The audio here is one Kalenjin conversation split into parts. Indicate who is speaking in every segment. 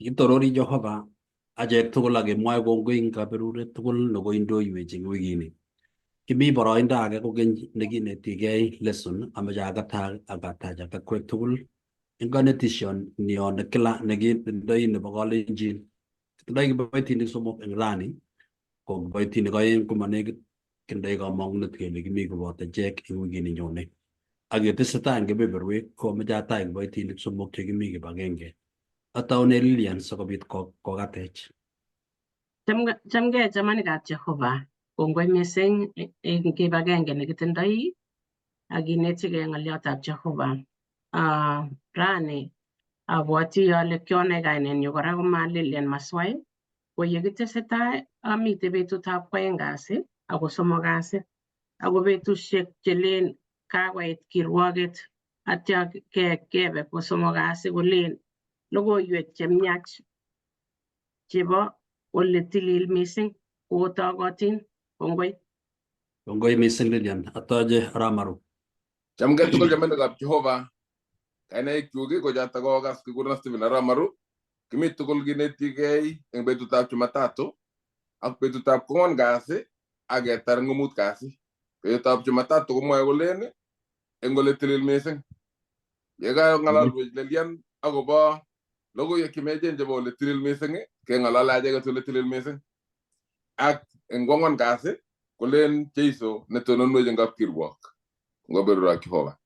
Speaker 1: Itorori Jehova ajek tugul ak kemwae kongoi eng kaberuret tugul nekoindoiwech eng wikini. Kimi boroindo age kokeny nekinetigei lesson amache akatach akakwek tugul eng kanetishenyo ne kila nekitindoi nebo kalenjin. Tindoi kiboitinik somok eng rani, ko kiboitinik oeng komanekit kindoi kamang'unet kele kimi koboto ichek eng wikini nyone. Ak yetesetai eng kebeberwek komache atach kiboitinik somok chekimi kibagenge. Ataune Lilian sikobit kokatech.
Speaker 2: Chamgei chamanikab Jehova, kongoi mising eng kibagenge nekitindoi ak kinetigei ng'oliotab Jehova. Rani abwoti ale kionai kainenyu kora ko Lilian Maswai, ko yekitesetai amite betutab kwoeng kasi ako somok kasi, ako betusiek chelen kakoit kirwoget atya kebe ko somok kasi kolen logoiwek chemiach chebo ole tilil mising kotokotin. Kongoi.
Speaker 1: Kongoi mising Lilian. Atoche Ramaru.
Speaker 3: Chamgei tugul chamanikab Jehova. Kainaik chuk ko choto kokas kikuron Stephen Ramaru. Kimi tugul kinetigei eng betutab Jumatatu ak betutab kwang'wan kasi ak ketar ng'umut kasi. Betutab Jumatatu komwoe kolen eng ole tilil mising. Yekang'alalwech Lilian akobo logoiwek chemechen chebo ole tilil mising, keng'alale acheket ole tilil mising. Ak eng kwang'wan kasi kolen Jeiso netononwech eng kapkirwok. Ngoberurak Jehova.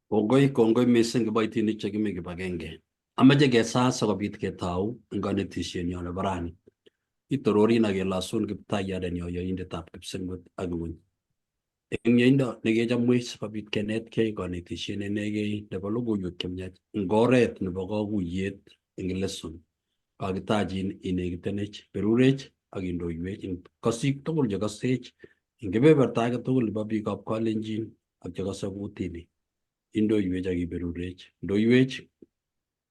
Speaker 1: Kongoi mising kiboitinik chekimi kibagenge. Amache kesas sikobit ketou eng kanetishenyo nebo rani. Itororin ak kelasun kiptaiyandenyo yoindetab kipsengwet ak ng'ony. Eng yeindo nekechomwech sikobit kenetkei kanetishet nenegei nebo logoiwek chemiach eng oret nebo kakuyet eng lesson. Kakitachin inekitenech, berurech ak indoiwech eng kosik tugul chekosech eng kebeberta age tugul nebo biikab kalenjin ak chekose kutini. Indoiwech ak iberurech. Ndoiwech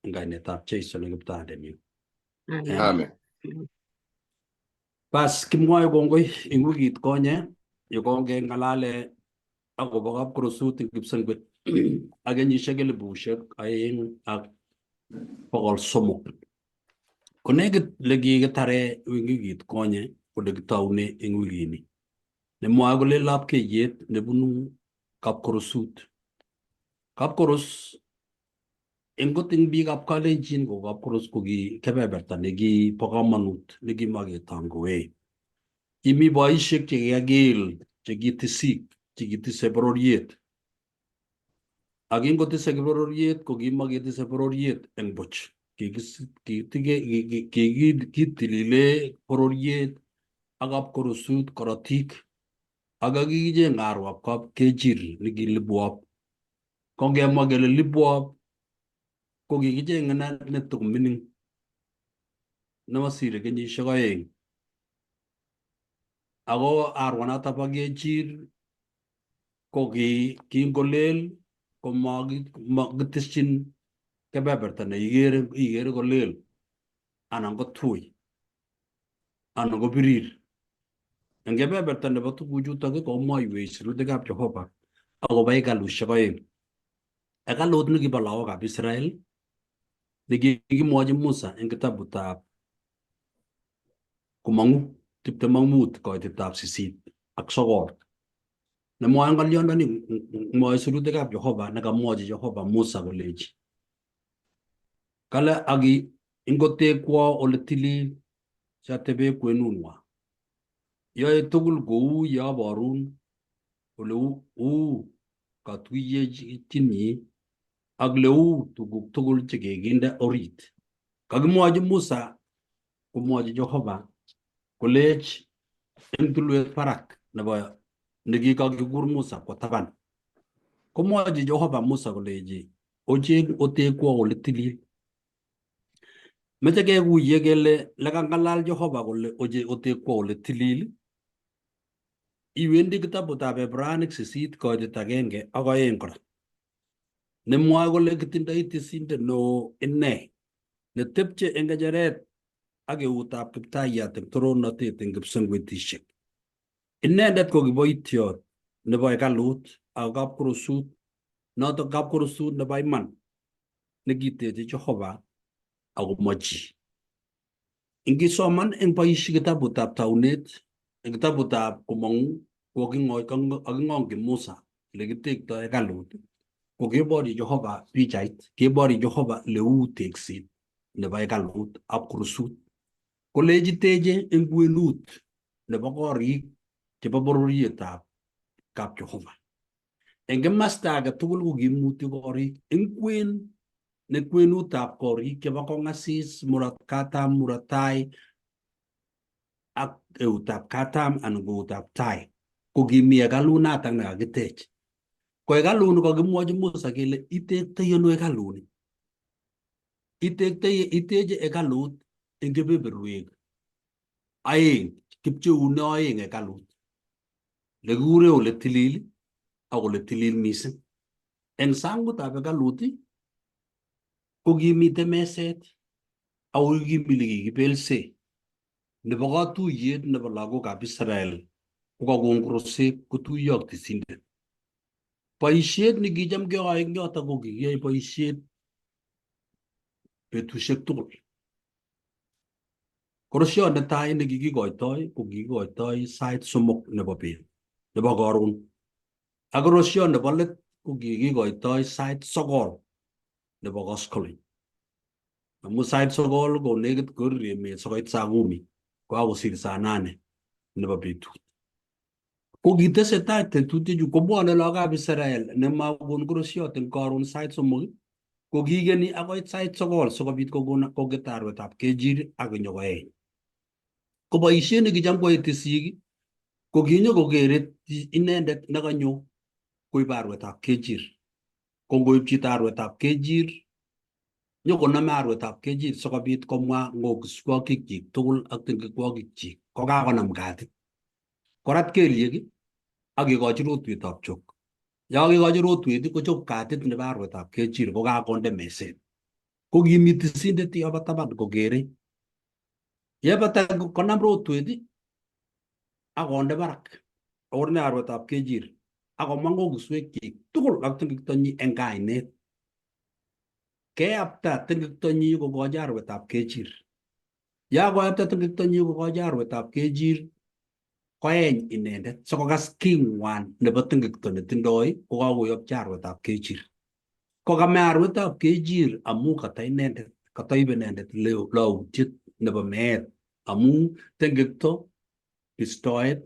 Speaker 1: eng kainetab Jeiso ne kiptayandenyu.
Speaker 3: Amen.
Speaker 1: Bas kimwoe kongoi eng wikit konye yekongeng'alale akobo kapkorosut eng kipsengwet ak kenyisiek 2,300. Ko nekit lekikitare eng wikit konye kole kitoune eng wikini. Nemwoe kole lapkeiyet nebunu kapkorosut. Kapkoros eng biikab kalenjin ko kapkoros ko ki kebeberta nekibo komonut nekimaketang'oe. Kimi boisiek chekikakil chekitisik chekitise bororiet. Ak kingotise bororiet ko kimaketise bororiet eng buch. Kitilile bororiet ak kapkorosut korotik ak kikicheng arwab kapkejir nekilibwop. Ko ngemwa kele libwop ko kikicheng netokomining nemasire kenyisiek 2. Ako arwanato bo kejir ko kingolel ko makiteshin kebeberta neikere kolel anan ko tui anan ko birir. Eng kebeberta nebo tuguchutok komwoiwech sirutikab Jehova akobo ekalusiek 2. Ekalut nekibo lagokab Israel nekikimwochi Musa eng kitabutab Komong'u 25:8 ak 9. Nemwoe ng'olyondoni mwoe sirutikab Jehova nekamwochi Jehova Musa kolechi kale ingotekwo ole tilil siatebe kwenung'wa. Yoe tugul kou ye aborun ole uu katuyechinyi ak leu tuguk tugul chekikinde orit. Kakimwochi Musa komwochi Jehova kolech eng tulwet barak nebo nekikakikur Musa kwo taban. Komwochi Jehova Musa kolechi ocheng otekwo ole tilil. Meche kekuye kele lekang'alal Jehova kole oche otekwo ole tilil. Iwendi kitabutab Ebrainik 8:1-2 kora. Nemwoe kole kitindoi tisindet neo ine netepche eng ng'echeret ak eutab kiptaiyat eng torornatet eng kipsengwetishek. Inendet ko kiboitiot nebo hekalut ak kapkorosut, notok kapkorosut nebo iman nekiteche Jehova akomo chi. Ingisoman eng boisie kitabutab taunet, eng kitabutab komong'u koking'ong Musa ole kitektoi hekalut, ko keborye Jehova pichait, keborye Jehova leu tekset nebo hekalut ab kurusut. Kolechi teche eng kwenut nebo korik chebo bororietab kap Jehova. Eng kimasta age tugul ko kimuti korik eng kwenutab korik chebo kong'asis, murot katam, murot tai ak eutab katam anan ko eutab tai. Ko kimi hekalunatak nekakitech. Ko hekaluni kokimwochi Musa kele itektoi ano hekaluni? Iteche hekalut eng kebeberwek aeng, kipcheune aeng hekalut. Lekikure ole tilil ak ole tilil mising. Eng sangutab hekalut ko kimite meset ako kimi nekikibelse nebo katuyet nebo lagokab Israel kokakon korosek kotuiyo ak tisindet. Boisiet nekicham keyoe eng yoto ko kikiyoe boisiet betusiek tugul. Korosiot netai nekikikoitoi ko kikikoitoi sait 3 nebo bet nebo karon. Ak korosiot nebo let ko kikikoitoi sait 9 nebo koskoleny. Amu sait 9 ko nekit korir emet sokoit saa 10 kokakosir saa 8 nebo betut. Ko kitesetai tetutiechu kobwone lagokab Israel nemakon korosiot eng karon sait 3 ko kikeni akoi sait 9 sikobit koket arwetab kejir ak konyokoeny. Ko boisiet nekicham koyoe tisik ko kinyokokere inendet nekanyo koib arwetab kejir. Ko ngoib chito arwetab kejir, nyokonome arwetab kejir sikobit komwa ngokiswokikchik tugul ak tengekwokikchik ko kakonam katit. Korat kelyek ak kekochi rotwetab chok. Yo kekochi rotwet kochop katit nebo arwetab kejir ko kakonde meset. Ko kimi tisindet yobo taban kokere. Yebata konam rotwet akonde barak orne arwetab kejir akomwa ngokiswekyik tugul ak tengektonyi eng kainet. Keyapta tengektonyi kokochi arwetab kejir. Ya koyapta tengektonyi kokochi arwetab kejir koeny inendet sikokas king'wan nebo tengekto netindoi kokakoyopchi arwetab kejir. Kokame arwetab kejir amu katoib inendet lautiet nebo meet amu tengekto, istoet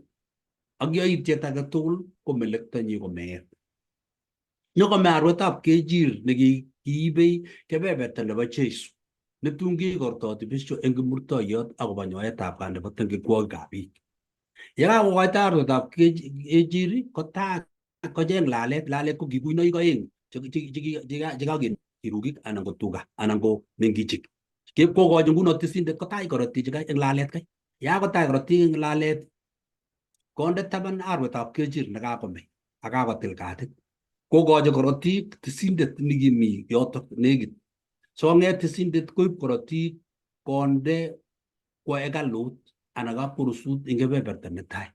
Speaker 1: ak yaitiet age tugul ko melektonyi ko meet. Nyokome arwetab kejir nekiibei kebeberta nebo Jeiso netun kikortoti besho eng kimurtoiyot akobo nyoetab kat nebo tengekwokikab biik. Yekakokoita arwetab kejir kocheng lalet. Lalet ko kikuinoik aeng chekaken kirugik anan ko tuga anan ko mengichik. Kokochi nguno tisindet kotach korotik eng lalet kai. Yakotach korotik eng lalet konde taban arwetab kejir nekakome ak kakotil katit. Kokochi korotik tisindet nekimi yotok nekit. So kong'et tisindet koib korotik konde kwo hekalut anan kapkurusut eng kebeberta netai.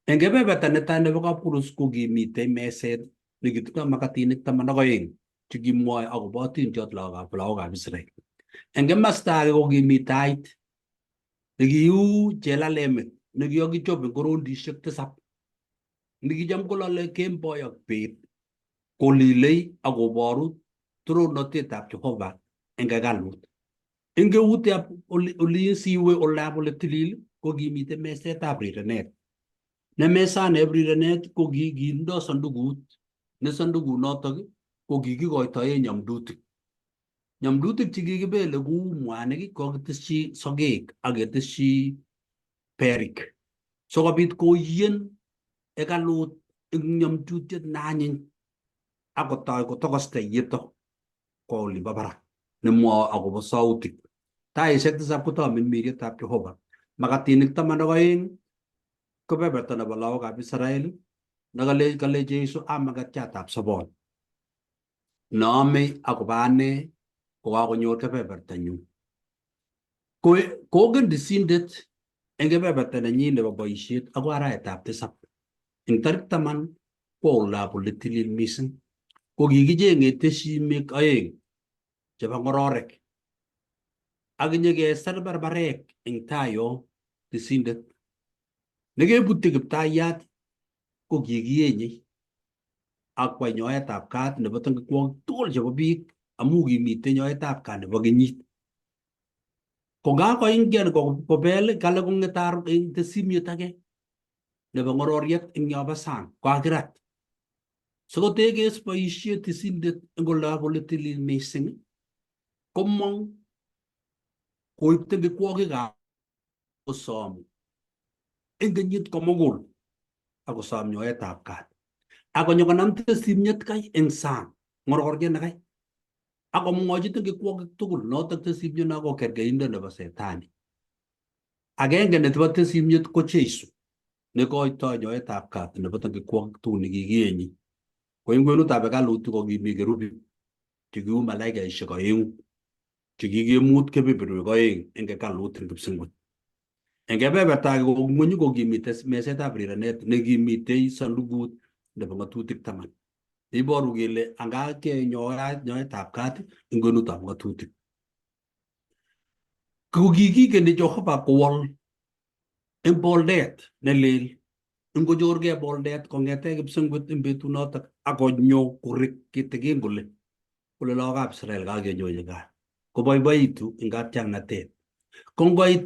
Speaker 1: Eng kebeberta netai nebo kapkurus ko kimitei meset nekitindoi makatinik 12 chekimwoe akobo atindiot lagokab Israel. Eng kimasta age ko kimi tait nekiu chelalemet nekiyokichop eng korondishek 7 nekicham kolale kemboi ak bet kolilei akoboru toronotetab Jehova eng hekalut. Eng keutab oli siwe olab ole tilil ko kimitei mesetab rirenet. Ne mesaneb rirenet ko kikindoi sandukut. Ne sandukut notok ko kikikoitoe nyamdutik. Nyamdutik chekikibele kou mwanik kokiteshi sogek ak keteshi berik sikobit koyen hekalut eng nyamdutiet neanyiny akotoi kotokosta yeto kwa olimbo barak nemwoe akobo sautik. Taishek 7 kotoi mirmirietab Jehova. Makatinik 12 kebeberta nebo lagokab Israel nekale Jeiso makatiatab sobon neamei akobo ane kokakonyor kebebertanyu. Kogen tisindet eng kebeberta nenyi nebo boisiet akoi arawetab 7 eng tarik 10 kwo olab ole tilil mising. Ko kikicheng'e teshimek 2 chebo ng'ororek ak nyekesar barbarek eng tayo tisindet nekebuti Kiptayat ko kikienye ak kwai nyoetab kat nebo tengkwong tugul chebo biik amu kimite nyoetab kat nebo kenyit ko kakoingen kobel kale kong'etar eng tesimiet age nebo ng'ororiet eng yobo sang kakirat sikotekes boisiet tisindet eng oldab ole tilil mising komong koib tengkwogikab kosom eng kenyit komugul akosom nyoetab kat akonyo konam tesimiet kai eng sang ng'ororiet nekai akomwochi tengkwogik tugul notok tesimiet nako kergeindo nebo setani agenge nebo tesimiet ko Jeiso nekoitoi nyoetab kat nebo tengkwogik tugul nekikienyi ko eng kwenutab hekalut ko kimi kerubim chekiu malaikaisiek oeng'u chekikimut kebeberwek oeng eng hekalut eng kipsengwet eng kebeberta age ko ng'weny ko kimite mesetab rirenet nekimitei sandukut nebo ng'atutik 10 neiboru kele anga keyoe nyoetab kat eng kwenutab ng'atutik ko kikikeni Jehova kowol eng boldet nelel ngochorgei boldet kong'ete kipsengwet eng betunotok akonyo korek kitigin kole lagokab Israel kakenyochi kat koboiboitu eng kapchang'natet ko ngoit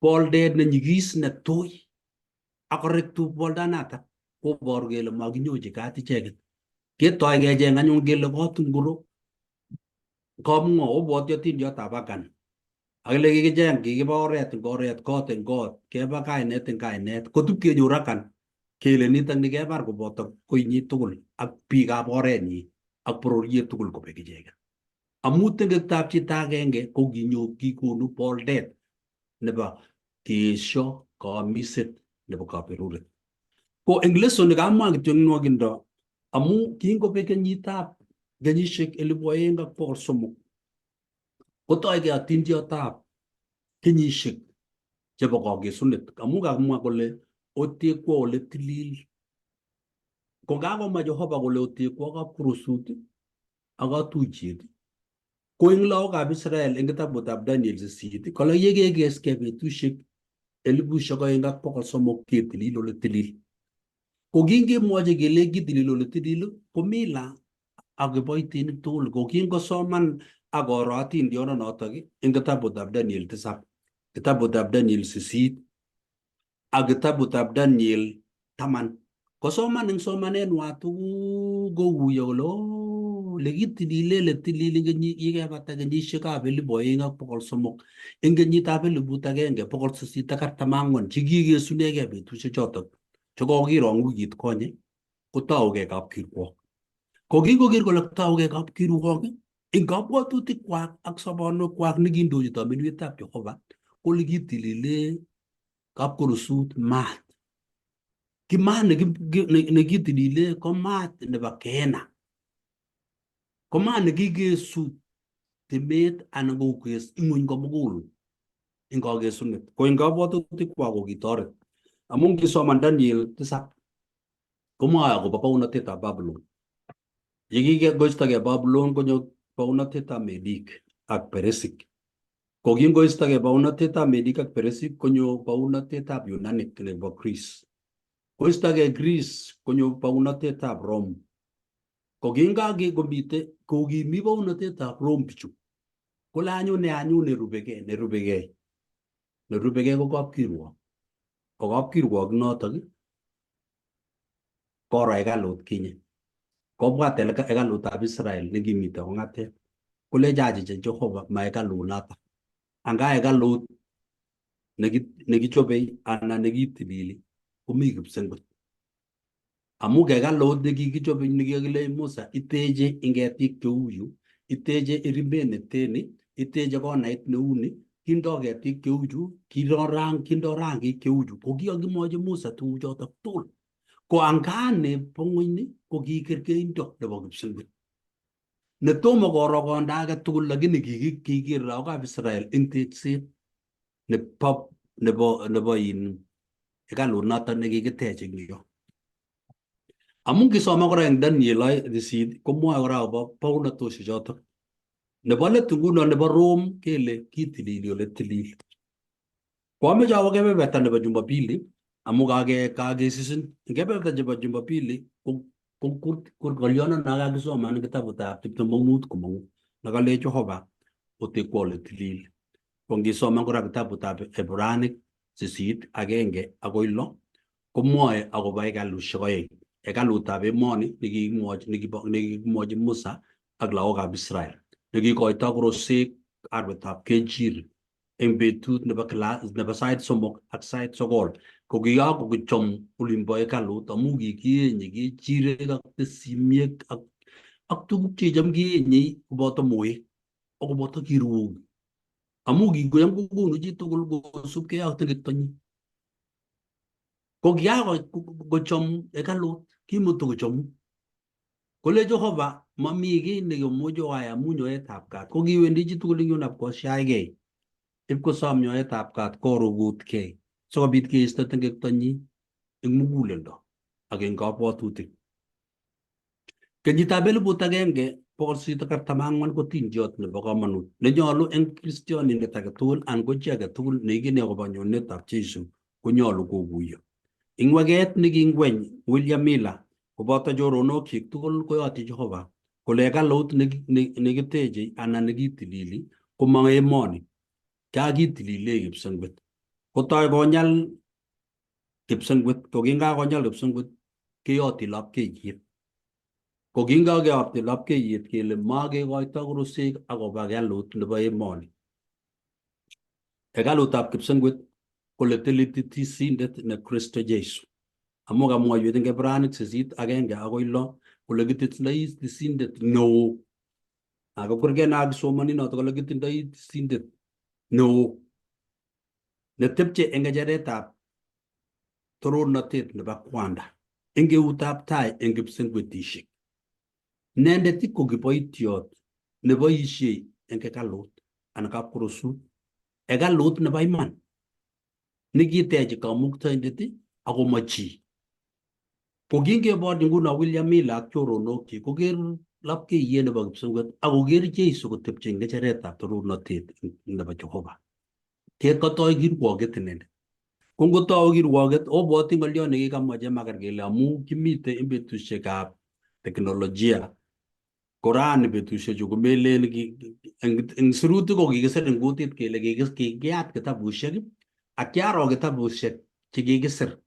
Speaker 1: boldet nenyigis netui akorektu boldanatak koboru kele makinyochi kat icheket ketoi kecheng anyun kele kot ngoro kamwa obwoti atindotab Agan akile kikicheng kikiba oret eng oret kot eng kot keba kainet eng kainet kotup kenyor Agan kele nitok ni kebar koboto koinyi tugul ak biikab orenyi ak bororiet tugul kobek icheket amu tengektab chito agenge ko kikonu boldet nebo keesho kaamiset nebo kaberuret ko eng lesson kamwa kityo eng nwokindo amu kingobek kenyisiek 2300 kotoigei atindiotab kenyisiek chebo kakesunet amu kakimwa kole otekwo ole tilil ko kakomwa Jehova kole otekwo kapkurusut ak katuiyet ko eng lagokab Israel eng kitabutab Daniel 8 kole yekekeskei betusiek 2300 ketilil ole tilil ko kingemwochi kele kitilil ole tilil ko mila ak kiboitinik tugul ko kingosoman akoro atindionotok eng kitabutab Daniel 7 kitabutab Daniel 8 ak kitabutab Daniel 10 kosoman eng somanenwa tugul kokuyo kole lekitilile letilil yekebata kenyisiekab 2300 eng kenyitab 1844 chekikesunegei betusiechotok chekokirong wikit konye kotougei kapkirwok ko kingoker kole tougei kapkirwok eng kabwatutikwak ak sobonwekwak nekindochi tamirmiritab Jehova kole kitilile kapkurusut maat ki maat nekitilile ko maat nebo Gehenna ko maat nekikesut timet anan ko kes ing'weny komugul eng kakesunet ko eng kabwatutikwak ko kitoret amu ngisoman Daniel 7 komwoe akobo baunatetab Babylon yekikoistogei Babylon konyo baunatetab Medik ak Peresik ko kingoistogei baunatetab Medik ak Peresik konyo baunatetab Yunanik nebo Greece koistogei Greece konyo baunatetab Rome ko kingakomite kokimi baunatetab Rome bichu kole anyun nerubegei ko kapkirwok ko kapkirwok notok koro hekalut kinye kobwat hekalutab Israel nekimite kong'ate kolecho achiche Jehova ma hekalut notok anga hekalut nekichobei anan nekitilili komi kipsengwet amu hekalut nekikichobei nekikile Musa iteche ing ketik cheu yu iteche irimet neteni iteche konait neuni kindoi ketik cheu chu kindoi rangik cheu chu ko kikakimwochi Musa tuguchotok tugul ko anga nebo ng'weny ko kikerkeindo nebo kipsengwet netomo koro konda age tugul lakini kiker lagokab Israel eng tekset nebo hekalut notok nekikitech eng yo amu ngisoma kora eng Daniel 8 komwoe kora akobo baunatosiechotok nebo let nguno nebo Rome kele kitilili ole tilil. Kwame jawo kebeberta nebo Jumapili amu kagesisin kebeberta nebo Jumapili ko ngolyono nakakisoman eng kitabutab 25 komong'u nakale Jehova otekwo ole tilil. Ko ngisoman kora kitabutab Ebrainik 8:1 akoi 6 komwoe akobo hekalushek 2. Hekalutab emoni nekikimwochi Musa ak lagokab Israel nekikoito korosek arwetab Kechir eng betut nebo sait 3 ak sait 9 ko kikakochom olimbo hekalut amu kikienye kechirek ak tesimiek ak tuguk checham kienye koboto moek ak koboto kirwok amu kikoyam kokonu chitugul kosubkei ak tengektonyi. Ko kikakochom hekalut kimutokochomu kole Jehova mami kiy nekimuche koyai amu nyoetab kat ko kiwendi chitugul eng yun koshaigei ipkosom nyoetab kat korokutkei sikobit keisto tengektonyi eng muguleldo ak eng kabwatutik. Kenyitab 1844 ko tindiot nebo komonut nenyolu eng kristianindet age tugul anan ko chi age tugul neigine akobo nyonetab Jeiso konyolu kokuyo. Ing waket nekingweny William Miller koboto choronokchik tugul koyotyi Jehova kole hekalut nekiteche anan nekitilili komong emoni kakitilile kipsengwet. Kotoi konyal kipsengwet, ko kingakonyal kipsengwet keyotyi lapkeiyet. Ko kingakeyotyi lapkeiyet kele makekoito korosek akobo hekalut nebo emoni. Hekalutab kipsengwet kole tilitisindet ne Kristo Jeiso. Amu kamwoiwet eng Ebrainik 8:1 akoi 6 kole kitindoi tisindet neo. Ako kurget nakisomani noto kole kitindoi tisindet neo netepche eng ng'echeretab torornatet nebo kwanda eng eutab tai eng kipsengwetishek. Inendet ko kiboitiot neboisie eng hekalut anan kapkorosut, hekalut nebo iman nekitech Kamuktaindet ako machi. Ko kingeborchi nguno William Miller ak choronokchi koker lapkeiyet nebo kipsengwet akoker Jeiso kotepche eng ng'echeretab torornatet nebo Jehova. Kotoi kirwoget inendet. Ko ngotou kirwoget obwoti ng'olyo nekikamwa Chemaker kele amu kimite eng betusiekab teknolojia Korani betusiechu komelen eng sirutik ko kikisir eng kutit kele kikiyat kitabusiek ak kiaro kitabusiek chekikisir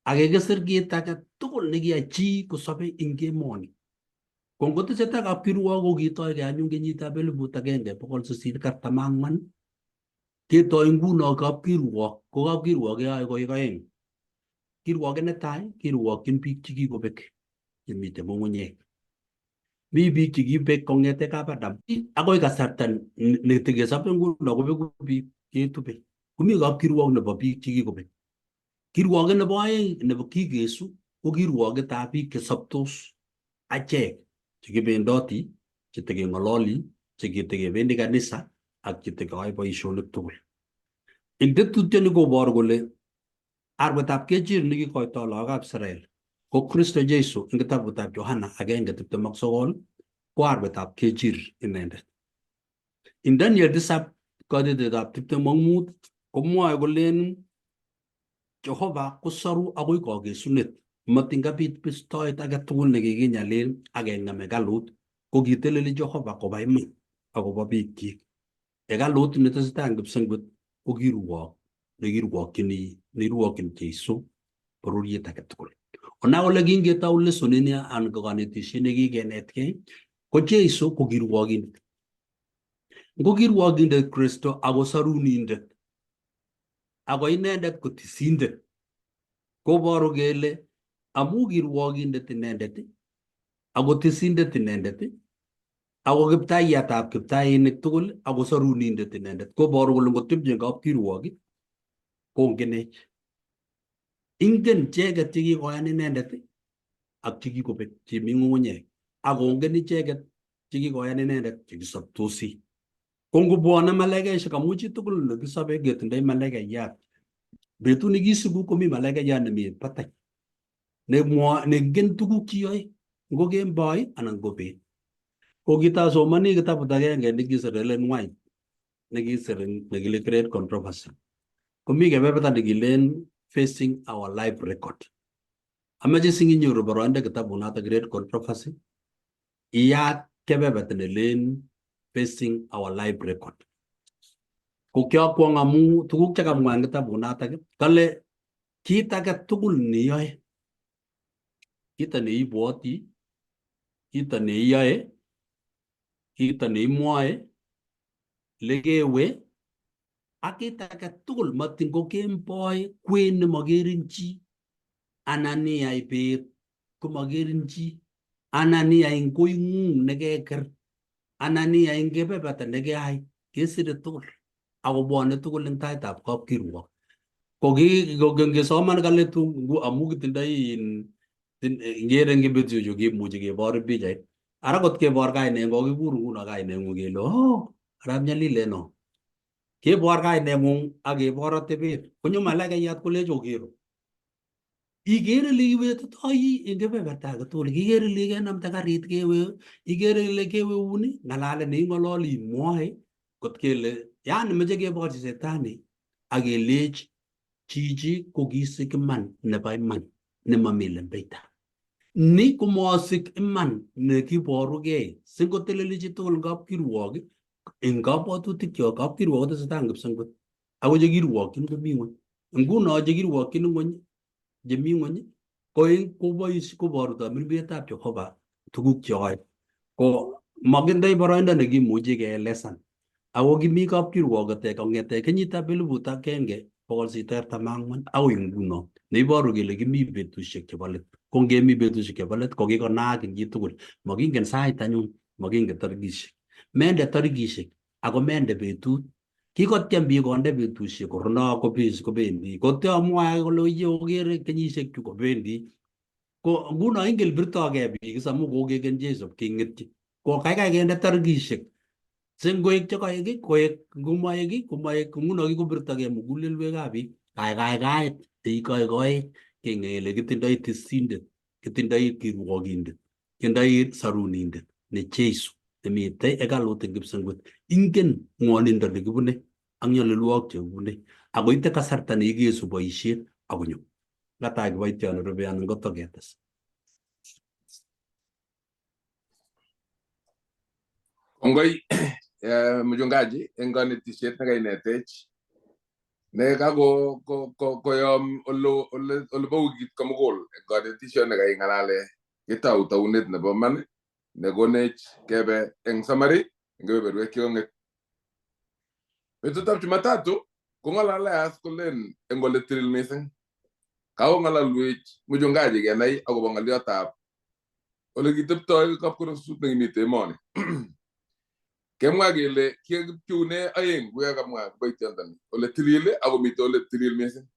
Speaker 1: ak kikisir kit age tugul nekiyai chi kosobe eng emoni. Ko ngotesetai kapkirwok ko kitoige anyun kenyitab 1844 ketoi nguno kapkirwok, ko kapkirwok keyoe koek oeng. Kirwoget netai kirwokyin biik chekikobek chemite ng'ung'unyek. Mi biik chekibek kong'ete kap Adam akoi kasarta netekesobe nguno kobeku biik ketube. Komi kapkirwok nebo biik chekikobek. Kirwoget nebo oeng nebo kikesu ko kirwogetab biik chesobtos achek chekibendoti, chetekeng'ololi, chekebendi kanisa ak chetekeyoe boisionik tugul. Eng tetutioni koboru kole arwetab Kechir nekikoito lagokab Israel ko Kristo Jeiso eng kitabutab Yohana 1:29 ko arwetab Kechir inendet. Ing Daniel 7 koitetab 25 komwoe kolen Jehova kosoru akoi kakesunet matingabit bistoet age tugul nekikinyalil ak keng'em hekalut ko kiteleli Jehova koba iman akobo biikchik. Hekalut netesetai eng kipsengwet ko kirwok nekirwokyin Jeiso bororiet age tugul. Ona ole kingetou lesonini anan ko kanetisiet nekikenetkei ko Jeiso ko kirwokindet. Ngo kirwokindet Kristo ako sarunindet ako inendet ko tisindet koboru kele amu kirwokindet inendet ako tisindet inendet ako kiptaiyatab kiptainik tugul ako sarunindet inendet koboru kole ngotepche kapkirwok kongenech. Ingen icheket chekikoyan inendet ak chekikobek chemi ng'ung'unyek akongen icheket chekikoyan inendet chekisobtosi. Ko ngobwone malaikaisiek amu chitugul nekisobe ketindoi malaikayat. Betut nekisiku komi malaikayat nemi batai nengen tuguk cheyoe ngo kemboi anan ko bet. Ko kitasomani kitabut agenge nekisir Ellen White nekisir nekile Great Controversy. Komi kebeberta nekilen Facing Our Life Record. Amache singinyoru boroindo kitabunoto Great Controversy. Iyat kebeberta nelen Facing Our Life Record. Ko kiokwong amu tuguk chekamwa eng kitabunoto kale kit age tugul neyoe, kito neibwoti, kito neiyoe, kito neimwoe, lekewe ak kit age tugul matin ko kemboi kwen nemakerin chi anan iyai bet komakerin chi anan iyai eng koing'ung nekeker anan iyai eng kebeberta nekeyai kesire tugul akobwone tugul eng taitab kapkirwok. Ko ngesoman kale amu kitindoi ngere eng betusiechu kimuchi kebor pichait. Ara kot kebor kaineng'ung kokikur nguno kaineng'ung kele arap Nyalile no. Kebor kaineng'ung ak kebor atebet. Konyo malaikayat kolecho okero. Ikere ile iwetitoi eng kebeberta age tugul. Ikere ile kenamte karit kewe, ikere ile kewe uni ng'alalet neing'ololi imwoe kot kele yani meche keborchi setani ak kelech chichi ko kisik iman nebo iman nemami lembeita. Ni komosik iman nekiborugei singoteleli chitugul kapkirwok eng kabwatutikyo kapkirwok kotesetai eng kipsengwet ako chekirwokyin komi ng'ony. Nguno chekirwokyin ng'ony chemi ng'ony koboru tamirmirietap Jehova tuguk cheyoe. Ko makindoi boroindo nekimuchi keelesan. Ako kimi kapkirwok kong'ete kenyitab 1984 akoi nguno neiboru kele kimi betusiek chebo let. Ko ngemi betusiek chebo let ko kikonaak eng chitugul. Makingen sait anyun, makingen tarikishek. Mende tarikishek ako mende betut. Kikotyem biik konde betusiek korono kobendi. Kotiamwae kole oye okere kenyisiek chu kobendi. Ko nguno ingen birtogei biik amu kokeken Jesu keng'etyi. Ko kaikai kende tarikishek. Singoek chekoek koek ngomaek nguno kikobirtogei mugulelwekab biik. Kaikait ikoikoet keng'ele kitindoi tisindet, kitindoi kirwokindet, kitindoi sarunindet ne Jesu nemitei hekalut eng kipsengwet. Ingen ng'wonindo nekibune ak nyalilwogik chekibune. Akoite kasarta neikesu boisiet akonyo. Ngatai kiboitiono rubeani kotoketes.
Speaker 3: Kongoi mchungaji eng kanetisiet nekainetech ne koyom ole bo wikit komugul eng kanetisiet nekaing'alale ketou taunet nebo man nekonech kebe eng summary eng kebeberwek chekong'et. Betutab Jumatatu kong'alale as kolen eng ole tilil mising. Kakong'alalwech mchungaji kenai akobo ng'oliotab ole kiteptoi kapkorosut nekimite emoni. Kemwa kele kikipcheune aeng kuya kamwa kiboitiondo ole tilil akomite ole tilil mising.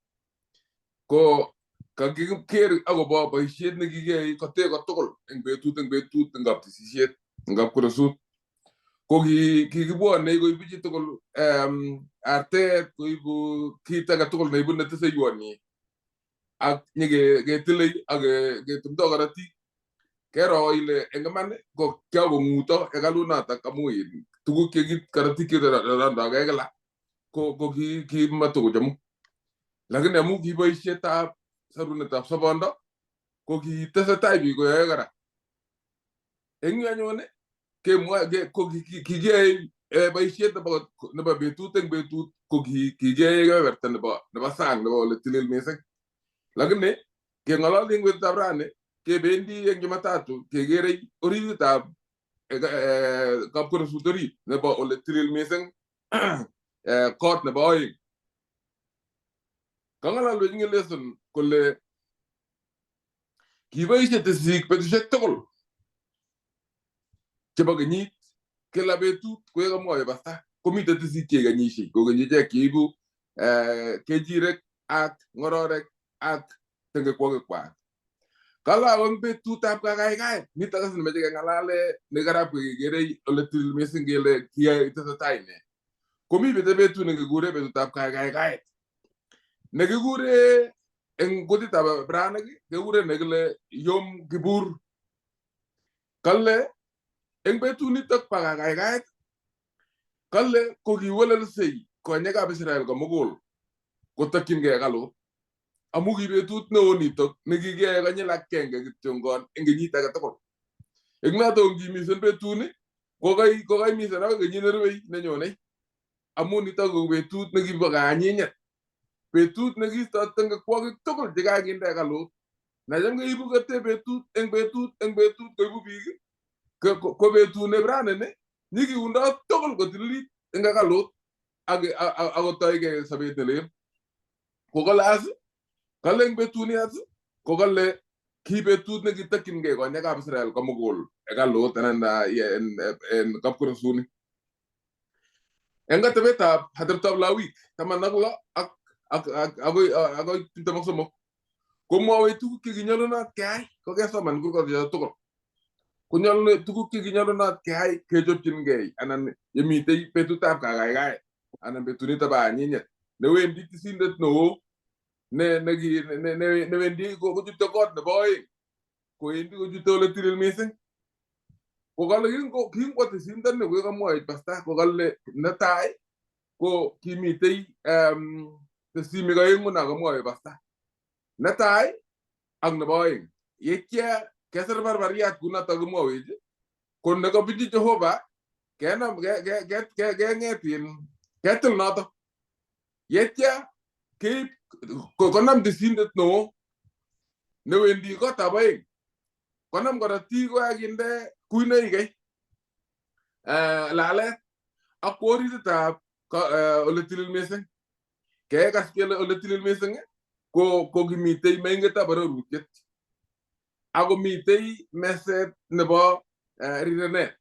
Speaker 3: Ko kakiker akobo boisiet nekikiyai kote kotugul eng betut eng kaptisisiet eng kapkorosut. Ko kikibwone koibu chitugul artet, koibu kit age tugul neibu neteseiwonyi ak nyiketile ak ketumdo korotik. Kero ile eng iman ko kiakong'uto hekalunoto amu tuguk korotik cherondogei kila ko kimatokochomu. Lakini amu ki boisietab sorunetab sobondo ko kitesetai biik koyoe kora. Eng yu anyun ko kikiyae boisiet nebo betut eng betut ko kikiyae kebeberta nebo sang nebo ole tilil mising. Lakini keng'ololi eng betutab rani kebendi eng Jumatatu kekere orititab kapkorosut orit nebo ole tilil mising kot nebo oeng. Kang'alalwech eng lesson kole kiboisie tisik betusiek tugul chebo kenyit kila betut koyekamwoe pasta komite tisik chekanyisiei kokenyi ichek cheibu kechirek ak ng'ororek ak tengekwokikwak. Kalaw eng betutab kakaikaet nitok as nemeche keng'alale nekarab kekere ole tilil mising kele kiyoe tesetai ne. Komi betut nekikure betutab kakaikaet nekikure eng kutitab Ibranic kekure nekile Yom Kippur. Kale eng betunitok pa kakaikaet kale ko kiwelel sei konyekab Israel komugul kotokyingei hekalut amu ki betut neo nitok nekikiyai konyil agenge kityongon eng kenyit age tugul. Eng notok ngimisen betuni kokaimisen akoi kenyit nerubei nenyonei amu nitok ko betut nekibo kanyinyet, betut nekiistoi tengekwogik tugul chekakinde hekalut. Nacham keibu kete betut eng betut koibu biik ko betut ne braneni nyikiundoi tugul kotililit eng hekalut akotoigei sobet nelel. Kokale as kale eng betuni as kokale ki betut nekitokyingei konyekab Israel komugul hekalut anan en kapkurasuni. Eng atebetab ateptab Lawik 16 akoi 23 komwoe tuguk chekinyolunot keyai kokesoman kurkosicho tugul. Konyolu tuguk chekinyolunot keyai kechopchingei anan yemitei betutab kakaikaet anan betunitok bo anyinyet newendi tisindet neo newendi kochute kot nebo oeng kowendi kochute ole tilil mising. Kokale kingwo tisindet ni kokamwochi pasta kokale netai ko kimitei tesimik oeng'u na kamwochi pasta, netai ak nebo oeng. Yeitya kesir barbariat kunotok kimwowech ko nekabunji Jehova kenam keng'etin ketil notok. Yeitya keib konam tisindet neo newendi kotab oeng konam korotik kokakinde kuinoik lalet ak orititab ole tilil mising. Kekas kele ole tilil mising ko kimitei moingetab arorutiet ako mitei meset nebo rirenet.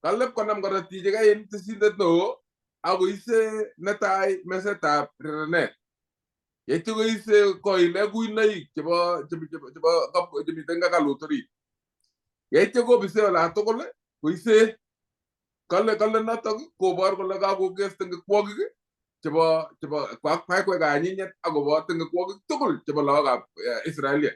Speaker 3: Kalep konam korotik chekain tisindet neo akoise netai mesetab rirenet. Yeityo koise koile kuinoik chebo chemiten hekalut orit. Yeityo kobise ola tugul koise kale notok kobor kole kakokes tengekwogik chebo kwakwai kanyinyet akobo tengekwogik tugul chebo lagokab Israelia.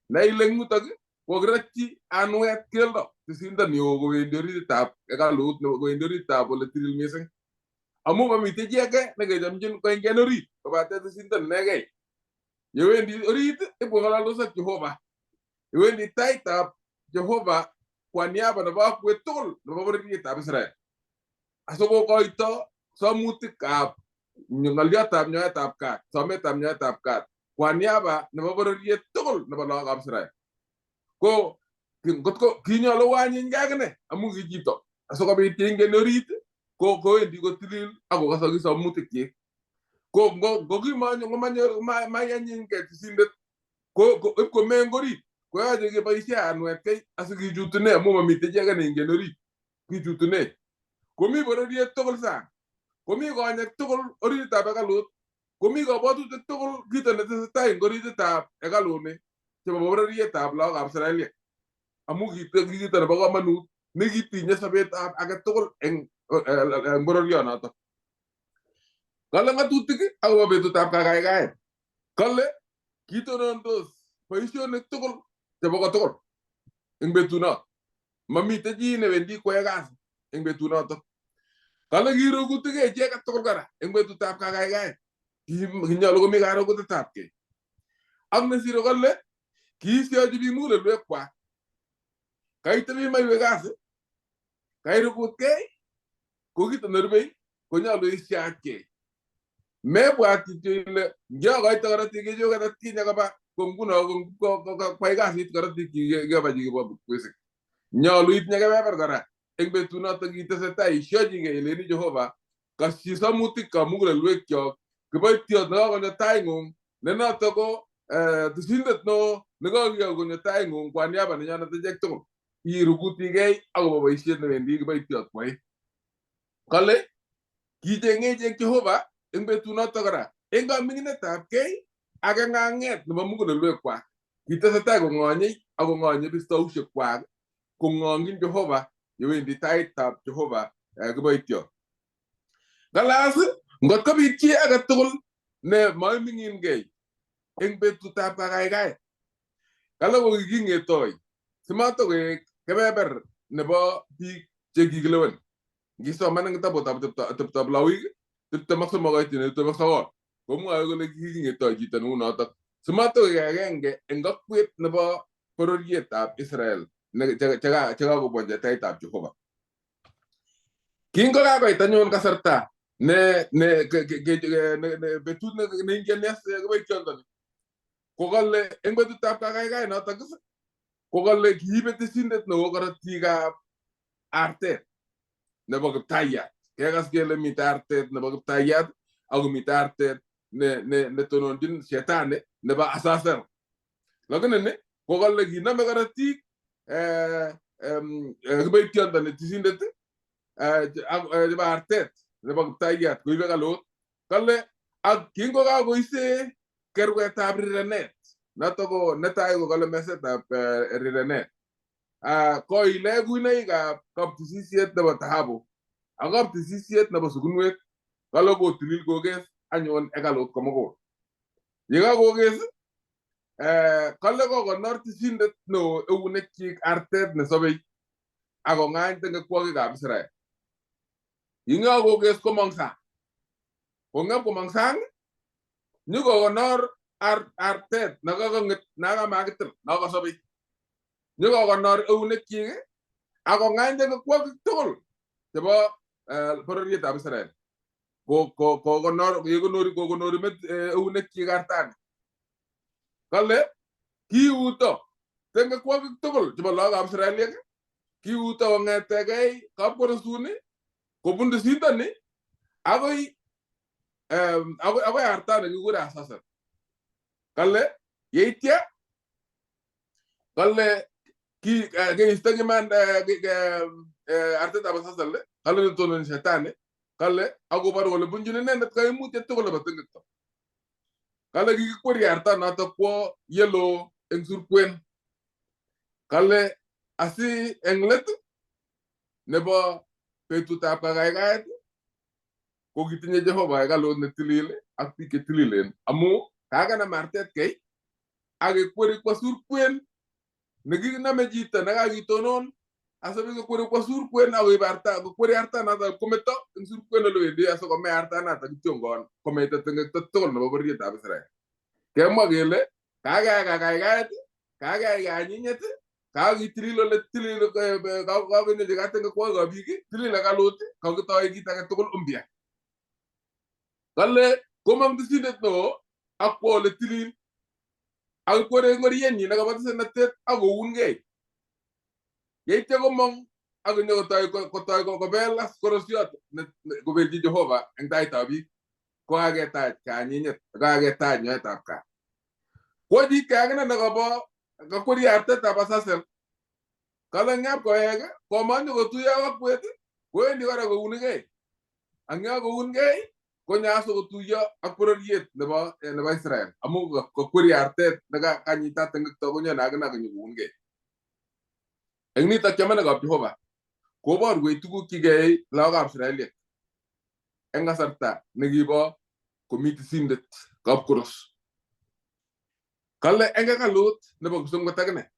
Speaker 3: Naile eng yutok kokirotyi anwet keldo tisindet neo kowendi orititab hekalut kowendi orititab ole tilil mising. Amu mamitei chi age nekechomchin koingen orit kobate tisindet inegei. Yewendi orit ipkong'alaldos ak Jehova. Yewendi taitab Jehova kwa niaba nebo akwet tugul nebo bororietab Israel asikokoito somutikab ng'oliotab nyoetab kat, sometab nyoetab kat kwa niaba nebo bororiet tugul nebo lagokab Israel. Ko ngotko kinyolu wanyiny akine amu ki chito asikobit keingen orit kowendi kotilil akokosokis somutikchik. Ko ngomayanyiny tisindet ko ipkomeng orit koyoche keboisie anwet kai asikichutune amu mamitei chi age neingen orit kichutune. Komi bororiet tugul sang, komi konyek tugul orititab hekalut, komi kabwatutik tugul kito netesetai eng orititab hekaluni chebo bororietab lagokab Israelia amu kito nebo komonut nekitinye sobetab age tugul eng bororionotok. Kale ng'atutik akobo betutab kakaikaet kale kitonondos boisionik tugul chebo kotugul eng betunot. Mamitei chi newendi kwae kasi eng betunotok. Kale kirokutikei chi age tugul kora eng betutab kakaikaet. Kinyolu komi karokutetabkei. Ak nesire kole kiisiochi biik mugulelwekwak. Kaitebi maiwe kasi, kairukutkei, ko kito nerubei konyolu isiachkei. Mebwat kityo ile ngiakoite korotik kechoket atkinye koba ko nguno kwai kasit korotik keba chikibo kwisik. Nyolu itinye kebeber kora eng betunotok itesetai isiochigei ileni Jehova kasyi somutik kamugulelwekyok kiboitiot nekakonyo taing'ung ne notok ko tisindet neo nekakiyok konyo taing'ung kwa niaba nenyonet echek tugul. Irukutigei akobo boisiet newendi kiboitiot kwae. Kale kicheng'e ichek Jehova eng betunotok kora eng kaming'inetabkei ak eng ng'ang'et nebo mugulelwekwak. Kitesetai kong'onyei akong'onye bistoushekwak kong'ong'in Jehova yewendi taitab Jehova kiboitiot. Ngalas ngot kobit chi age tugul ne maiming'ingei eng betutab kakaikaet kale ko kiking'etoi simatokoek kebeber nebo biik che kikilewen. Ngisoman eng kitabutab ateptab Lawi 23:29 komwoe kole kiking'etoi chito neu notok simatoi agenge eng kokwet nebo bororietab Israel chekakobonji taitab Jehova. Kingokakoit anyun kasarta betut neingen kiboityondoni kokale eng betutab kakaikai notok kokale kiibe tisindet neo korotikab artet nebo Kiptayat. Kekas kele mitei artet nebo Kiptayat ako mitei artet netononjin shetani nebo Azazel. Lakini ni kokale kiname korotik kiboityondoni tisindet nebo artet nebo Kiptayat koibe kalot. Kale ak kingokakoise kerwetab rirenet notok ko netai kokale mesetab rirenet koile kuinoikab kaptisisiet nebo dhahabu ak kaptisisiet nebo sukunwek. Kale kotilil kokes anyun ekalot komugul. Yekakokes kale kokonor tisindet neo eunekchik artet nesobei akong'any tengekwokikab Israel. Yekakokes komong sang. Kong'em komong sang nyikokonor artet nakakang'et nakamakitil nakasobei. Nyikokonor eunekchik akong'any tengekwokik tugul chebo bororietab Israel. Kokonori eunekchik artani. Kale kiuto tengekwokik tugul chebo lagokab Israeliek kiuto kong'etegei kapkorosuni kobun tisindoni akoi artani kikure Azazel. Kale yeitya kale keisto artetab Azazel kale netononi shetani kale akoboru kole bunjin inendet kaimutiet tugul nebo tengekto. Kale kikikweri artanotok kwo yelo eng surkwen. Kale asi eng let nebo betutab kakaikaet ko kitinye Jehova hekalut netilil ak biik chetililen amu kakanam artet kei ak kekweri kwa surkwen nekiname chito nekakitonon asabi kekweri kwa surkwen akoib kokweri artanotok kometo eng surkwen olewendi asikome artanotok kityongon kometo tengekto tugul nebo bororietab Israel. Kemwa kele kakeyai kakaikaet, kakeyai kanyinyet, kakitilil ole tilil kakonyochi tengekwokikab biik, tilil hekalut, kakitoi kit age tugul umpya. Kale komong tisindet neo akwo ole tilil akikwere ngorienyi nekabo tisennatet akoungei. Yeitya komong akonyokotoi kobel korosiot kobelchi Jehova eng taitab biik. Kokaketach kanyinyet, kokaketach nyoetab kat. Kwo chito akine kakweri artetab Azazel. Kale ngap koek komanyo kotuiyo ak kokwet kowendi kora kounigei. Ang yakounkei konyaso kotuiyo ak bororiet nebo Israel amu kakweri artet nekakanyita tengekto konyone akine konyokounkei. Eng nitok chamanekab Jehova koborwech tuguk chikeyai lagokab Israeliek eng kasarta nekibo komi tisindet kapkoros. Kale eng hekalut nebo kipsengwet akine.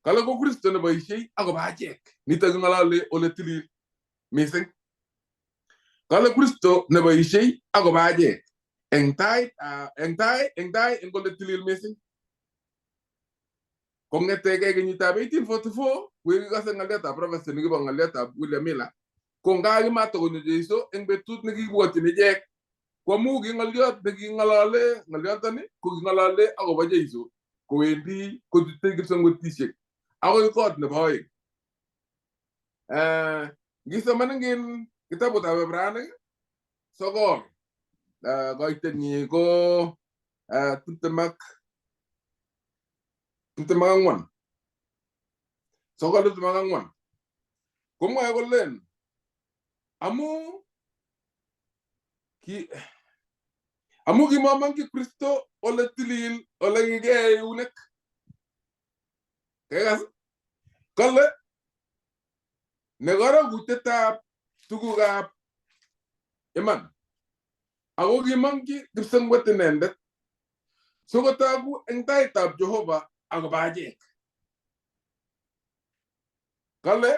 Speaker 3: Kale ko Kristo neboisiei akobo achek. Nitok ng'olole ole tilil mising. Kale Kristo neboisiei akobo achek eng tai eng ole tilil mising. Kong'etegei kenyitab 1844 kikikose ng'aliotab prophecy nekibo ng'aliotab William Miller ko ngakimakokonyo Jeiso eng betut nekikibwotyin ichek kwamu ki ng'oliot neking'olole ng'oliotoni ko king'olole akobo Jeiso kowendi kochute kipsengwetisiek akoi kot nebo oeng. Ngisoman eng kitabutab Ibranik 9 koitenyi ko 24 komwoe kolen amu kimamongchi Kristo ole tilil ole kikee eunek. Kekas kale nekarokutietab tugukab iman ako kimongchi kipsengwet inendet sikotogu eng taitab Jehova akobo achek. kale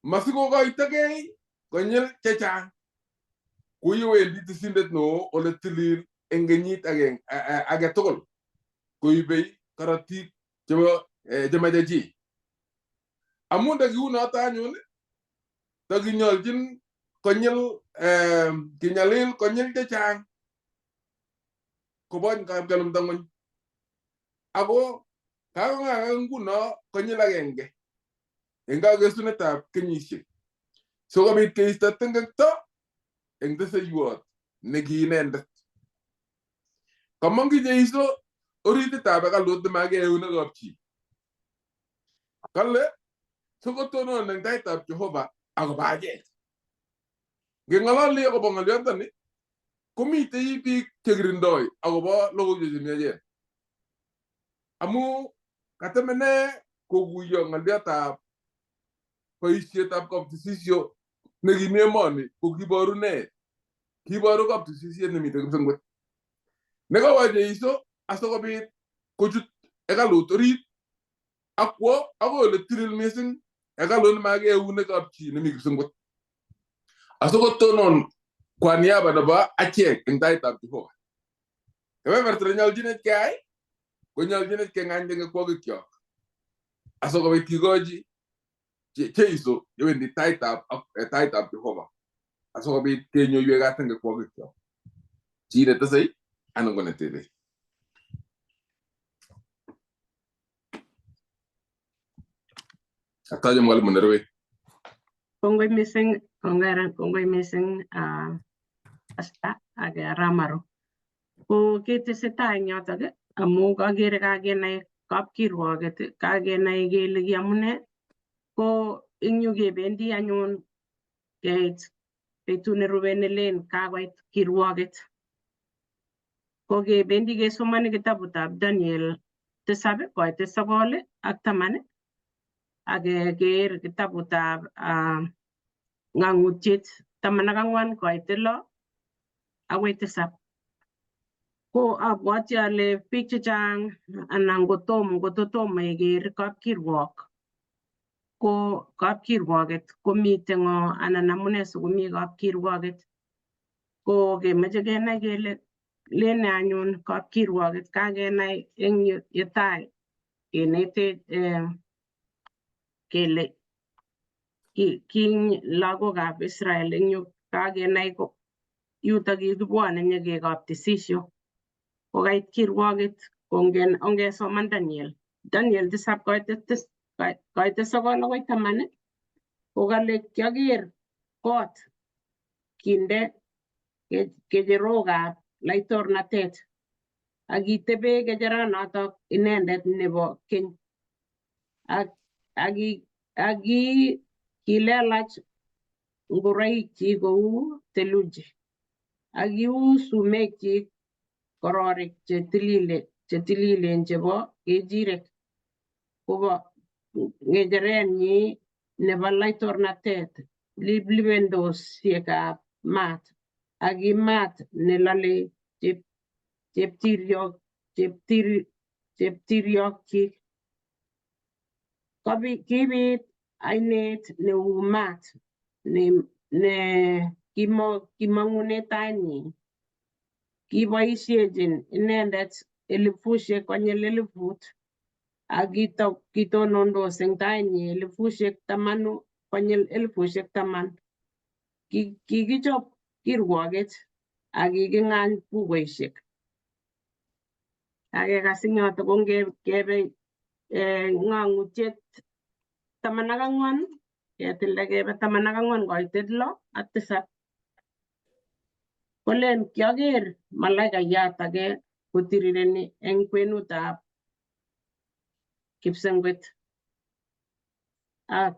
Speaker 3: masikokoitogei konyil chechang kuiwendi tisindet no ole tilil eng kenyit age tugul koibei korotik chebo chemache chi amu ndakiunoto anyun takinyolchin konyil kinyalil konyil chechang kobony kapkelumda ng'ony ako kakong'aka nguno konyil agenge eng kakesunetab kenyisiek sikobit keisto tengekto eng teseiwot neki inendet kamong Jeiso orititab hekalut nemake eunekab chi kale sikotonon eng taitab Jehova akobo achek ngeng'ololi akobo ng'olyondoni komitei biik chekirindoi akobo logoiwek chemiachen amu katemene kokuyo ng'olyotab boisietab kabtisisio nekimi emoni ko kiboru ne kiboru kabtisisiet nemitei kipsengwet nekawo Jeiso asikobit kochut hekalut orit akwo akoi ole tilil mising hekalut nemake eunekab chi nemi kipsengwet asikotonon kwa niaba nebo achek eng taitab Jehova kebeberta nenyolchinet keyai ko nyolchinet keng'any tengekwokikyok asikobit kikochi Jeiso yewendi taitab Jehova asikobit kenyoiwek tengekwokikyok chi netesei anan ko netebei ataje mwalimu nerwe
Speaker 2: Kongoi missing Asta ak Ramaro. Ko ketesetai eng yotok amu kakere kakenai kapkirwoket kakenai kele ki amune ko eng yu kebendi anyun keit betut nerube nelen kakoit kirwoket. Ko kebendi kesomani kitabutab Daniel 7 koite 9 ak 10 ak keker kitabutab ng'ang'utiet 14 koite 6 akoi 7. Ko abwati ale biik chechang anan kototomo iker kapkirwok ko kapkirwoket komite ng'o anan amune sikomi kapkirwoket ko kemeche kenai kele lene anyun kapkirwoket kakenai eng yetai kenetech kele ki lagokab Israel eng yu kakenai ko yutok kikibwone nyekekaptisisio kokait kirwoket ongesoman Daniel 7 koite 9 akoi 10 kokale kiaker kot kinde kecherokab laitornatet akitebe kecheranotok inendet nebo keny kilelach ngoroikchi kou theluji akiu sumekchi kororik chetililen chebo kechirek kobo ng'echerenyi nebo laitornatet liplipendosiekab maat akimat nelale cheptiryokchik kibit ainet neu maat ne kimong'une tainyi kiboisiechin inendet 1000 konyil 1000 ak kitonondos eng tainyi 10,000 konyil 10,000. Kikichop kirwoket ak kiking'any bukuisiek. Akekas eng yoto ko ngebe ng'ang'utiet 14 ketilde kebe 14 koite 6 ak 7. Kolen kiaker malaikayat age kotirireni eng kwenutab kipsengwet ak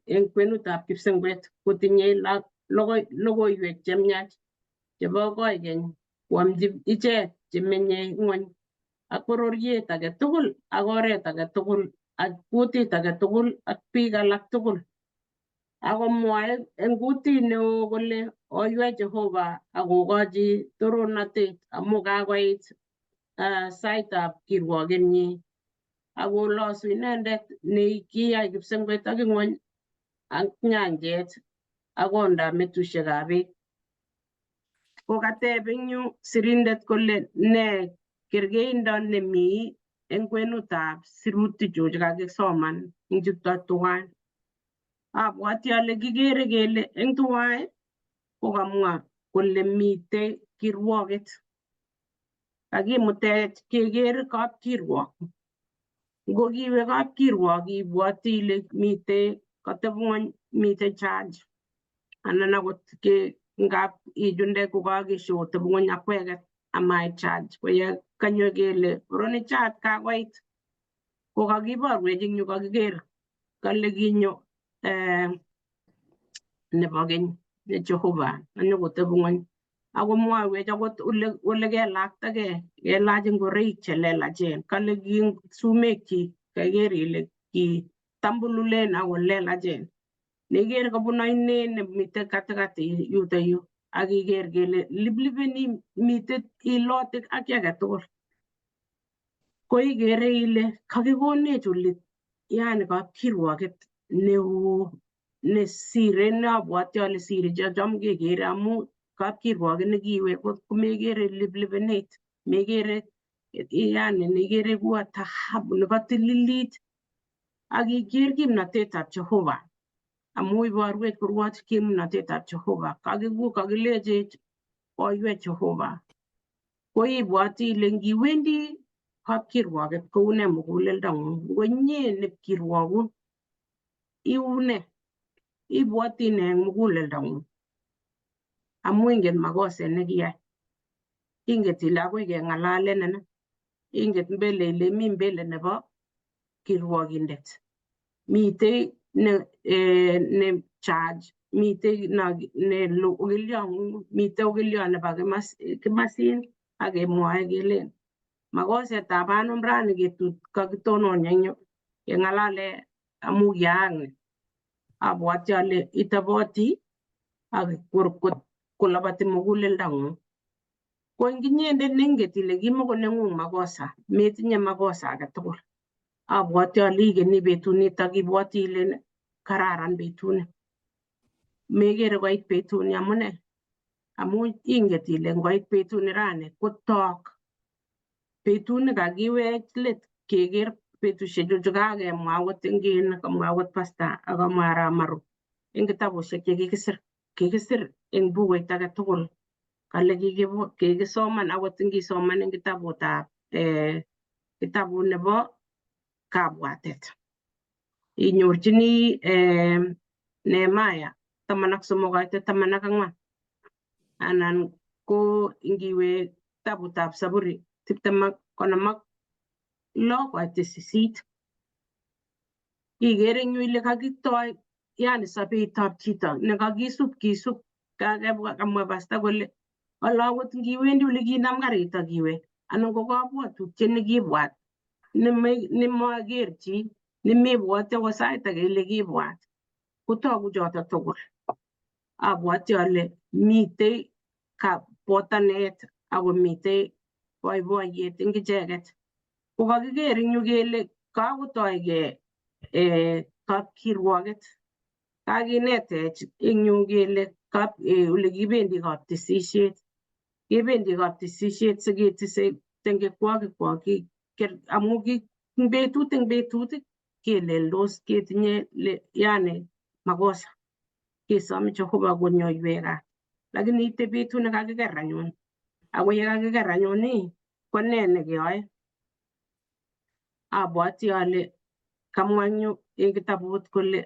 Speaker 2: eng kwenutab kipsengwet kotinye logoiwek chemiach chebo koikeny koamchi ichek chemenye ng'ony ak bororiet age tugul ak oret age tugul ak kutit age tugul ak biik alak tugul akomwoe eng kutit neo kole oiwe Jehova akokochi torornatet amu kakoit saitab kirwokenyi ako losu inendet nekiyai kipsengwet ak ing'ony ak nyanjet akonda metusiekab beek. Kokateb eng yu sirindet kole ne kergeindo nemi eng kwenutab sirutichu chekakisoman eng chuto tuwai. Abwoti ale kikere kele eng tuwai kokamwa kole mitei kirwoket. Kakimutech keker kapkirwok. Ngokiwe kapkirwok ibwoti ile mitei kateb ng'ony, mitei judge anan akot ngap ichunde kokakesho koteb ng'ony akweket amait judge. Ko ye kanyo kele oronichot kakoit kokakiborwech eng yu kakiker kale kinyo nebo keny ne Jehovah anyokoteb ng'ony. Akomwaiwech akot ole kelaktagei, kelach ngoroik che lelachen. Kale ki eng sumekchi kaiker ile kitambululen ako lelachen. Neikere kobun ainet nemitei katikati yutoyu akiker kele liplipeni mitei ilotik ak kiy age tugul. Ko ikere ile kakikonech oli yani kapkirwoket neo nesire neabwoti ale sire checham kekere amu kapkirwoket nekiwe komekere liplipenet, mekere yani neikere kuu dhahabu nekatililit akiker kimnatetab Jehovah amu iborwech kurwoch kimnatetab Jehovah. Kakilechech oiwech Jehovah. Ko ibwoti ile ngiwendi kapkirwoket koune muguleldong'ung. Ngonye nepkirwogun iune, ibwoti ne eng muguleldong'ung amu ingen makoset nekiyai. Inget ile akoi keng'alalenin, inget mbele ile mi mbele nebo kirwogindet. Mitei ne judge, mitei ne okiliong'ung, mitei okiliot nebo kimasin akemwoe kelen makosetab anum rani ketut kakitonon eng yu keng'alale amu kiyaak ni. Abwoti ale itoboti ak kolabati muguleldong'ung. Ko eng inyendet neinget ile kimukoneng'ung makosa, metinye makosa age tugul. Abwoti ale ikeni betunitok, ibwoti ile kararan betuni. Mekere koit betuni amune? Amu inget ile ngoit betuni rani kotok. Betuni kakiwech let keker betusiechu chukakemwa akot eng kamwa akot Pastor akamwa Arap Maru eng kitabusiek chekikisir. Kikisir eng bukuit age tugul kale kikisoman akot ngisoman eng kitabut nebo kabwatet. Inyorchini Nehemiah 13:14 anan ko ngiwe kitabutab Zaburi 20:56. Ikere eng yu ile kakitoi yani sobetab chito nekakisub kamwa Pastor kole ale akot ngiwendi ole kinam karit akiwe anan ko kabwatutiet nekibwat nemaker chi nemebwoti akot sait age ile kibwat kotogu choto tugul. Abwoti ale mitei botanet akomitei boiboiyet eng icheket. Ko kakiker eng yu kele kakotoigei kapkirwoket. Kakinetech eng yu kele ole kibendi kaptisisyet. Kebendi kaptisisyet siketise tengekwokik amu eng betut keleldos ketinye yani makosa. Kesome Jehovah konyoiwech gaa. Lakini ite betut nekakiker anyun. Ako yekakiker anyun ko ne nekeyoe? Abwoti ale kamwa eng yu eng kitabut kole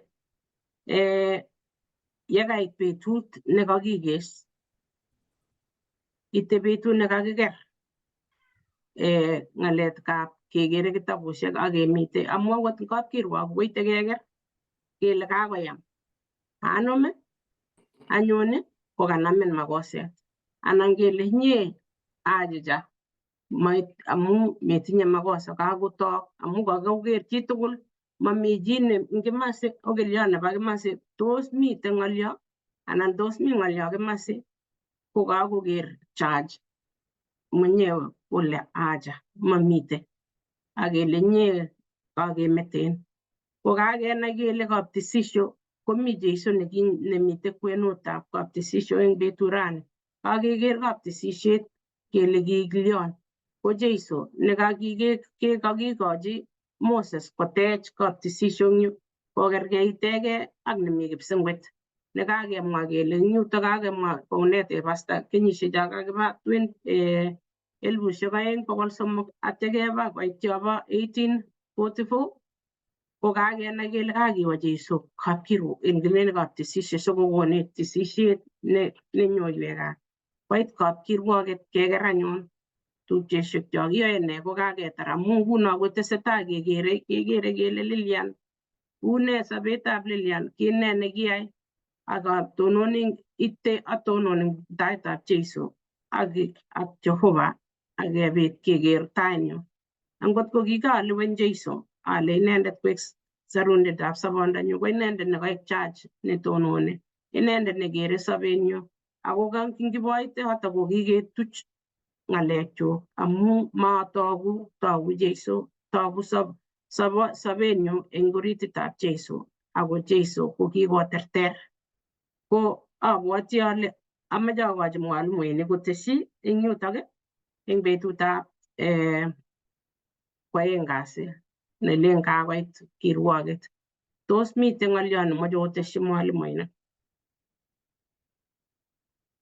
Speaker 2: yekait betut nekakikes, ite betut nekakiker ng'alekab kekere kitabusiek akemite amu akot kapkirwok koite keker kele kakoyam anum anyun kokanamin makoset anan kele inye achicha amu metinye makosa kakotok amu kakoker chitugul mami chi eng kimasi okiliot nebo kimasi tos mite ng'olyo anan tos mi ng'olyo kimasi kokakoker judge mwenyewe kole acha mamite akele inye kakemeten. Ko kakenai kele kaptisisio komi Jeiso nemite kwenutab kaptisisio eng betut rani. Kakeker kaptisisiet kele kikilyon ko Jeiso nekakikochi Moses kotech kaptisisio eng yu kokerkeitegei ak nemi kipsengwet. Nekakemwa kele eng yutok kakemwa kounete pastor kenyisiek cho kakiba 2300 atya keba koit yobo 1844 ko kakenai kele kakiwo Jeiso kapkirwok eng kaptisisiet sikokonech tisisiet nenyoiwekab. Koit kapkirwoket keker anyun tupchesiek cho kiyoe ne ko kaketar amu nguno kotesetai kekere kele Lilian une sobetab Lilian kit ne nekiyai akatonon ite atonon eng taitab Jeiso ak Jehovah akebit keker tainyu. Angot ko kikalewen Jeiso ale inendet koek sarundetab sobondanyu ko inendet nekaek judge netononi, inendet nekere sobenyu ako kingiboite yoto ko kiketuch ng'alekchuk amu matogu Jeiso, togu sobenyu eng orititab Jeiso ako Jeiso ko kikoterter. Ko abwoti ale amache akochi mwalimuinik kotesyi eng yutok eng betutab kwoeng kasi nelen kakoit kirwoket. Tos mite ng'olyo nemoche kotesyi mwalimuinik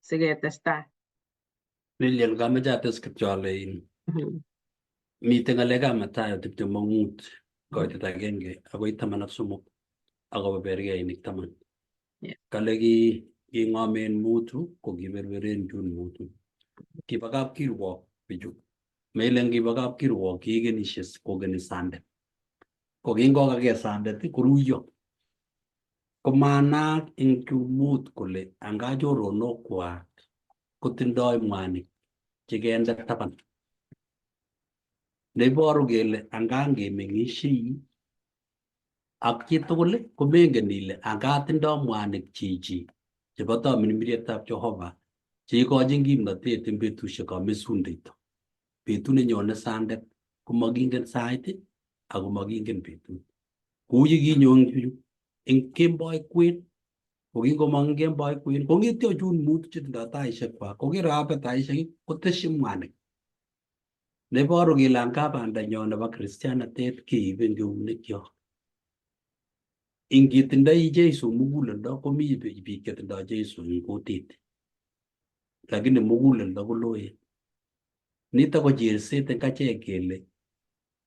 Speaker 2: siketestai?
Speaker 1: Lilian, kameche ates kityo ale mite ng'alekab Mathayo 25 koitet 1 akoi 13 akobo berkeinik 10. Kale king'omen mutu ko kiberberen chun mutu. Kiba kapkirwok bichu. Melen kiba kapkirwok kikeni sandet. Ko kingokake sandet koruiyo. Komanaak eng chun mut kole anga choronokwak kotindoi mwanik chekende taban. Neiboru kele anga ngemeng'ishei ak chitugul komengen ile anga tindoi mwanik chichi chebo tamirmirietab Jehovah cheikochin kimnotet eng betusiekab mesundeito. Betut nenyone sandet komakingen sait ako makingen betut. Kou yekinyo eng kemboi kwen, ko kingomong eng kemboi kwen kong'etyo chun mut chetindoi taishekwak kokere kabet taishek kotesyi mwanik. Neiboru kele anga bandanyo nebo kristianatet keibe eng eunekyok. Ingitindoi Jeiso muguleldo komi biik chetindoi Jeiso eng kutit. Lakini muguleldo koloen. Nitok ko cherset eng achek kele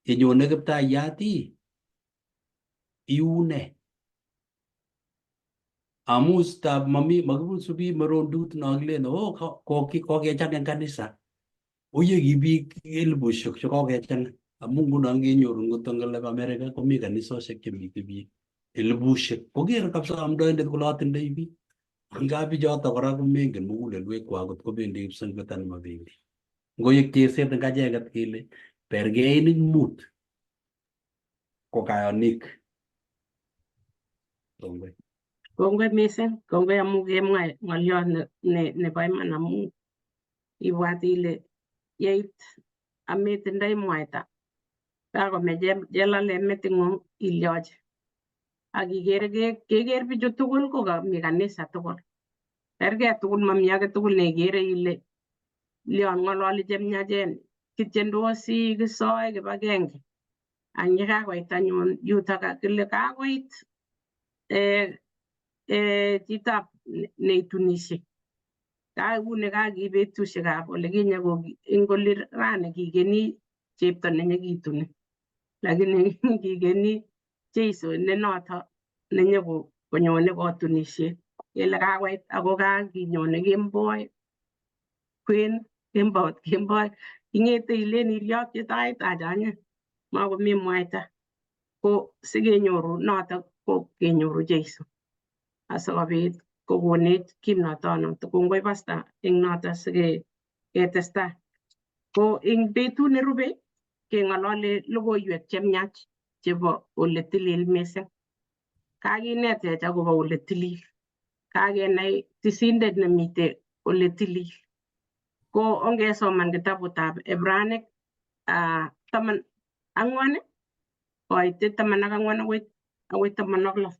Speaker 1: yenyone Kiptaiyat iune. Amu stab makisubi morondut no kilen kokechang eng kanisa. Oye ki biik elibushek chekokechang amu nguno ngenyoru ngot eng Amerika komi kanisosiek chemite biik elibushek. Kokere kabisa amdoindet kole atindoi biik. Nga bichoto kora komengen mugulelwekwak kot kobendi kipsengwet anan mabendi. Ngoyek cherset eng acheket kele berkeinik mut ko kayonik.
Speaker 2: Kongoi mising, kongoi amu kemwa ng'olyot nebo iman amu ibwat ile yeit ametindoi mwaita kakome jelalet meting'ung ilyochi. Ak keker bichu tugul ko kami kanisa tugul. Kergei tugul mami age tugul nekere ile lyon ng'ololi chemyachen, kityendosi, kisoe kibagenge. Ang yekakoit anyun yutok kile kakoit chitab neitunishe. Uni kakiib betusiekab olikinye eng oli rani kikeni chepto nenyekituni. Lakini kikeni Jeiso ne noto nenyekonyone kotunisiet. Kele kakoit ako kakinyone kemboi kwen kemboi ing'ete ilen ilyokyi tait achanye makomi mwaita. Ko sikenyoru notok ko kenyoru Jeiso asikobit kokonech kimnotonoto. Kongoi pastor eng noto siketestai. Ko eng betut nerube keng'olole logoiwek chemiach chebo ole tilil mising. Kakinetech akobo ole tilil. Kakenai tisindet nemite ole tilil. Ko ongesoman kitabutab Ebrainik 14 koitet 14 agoi 16.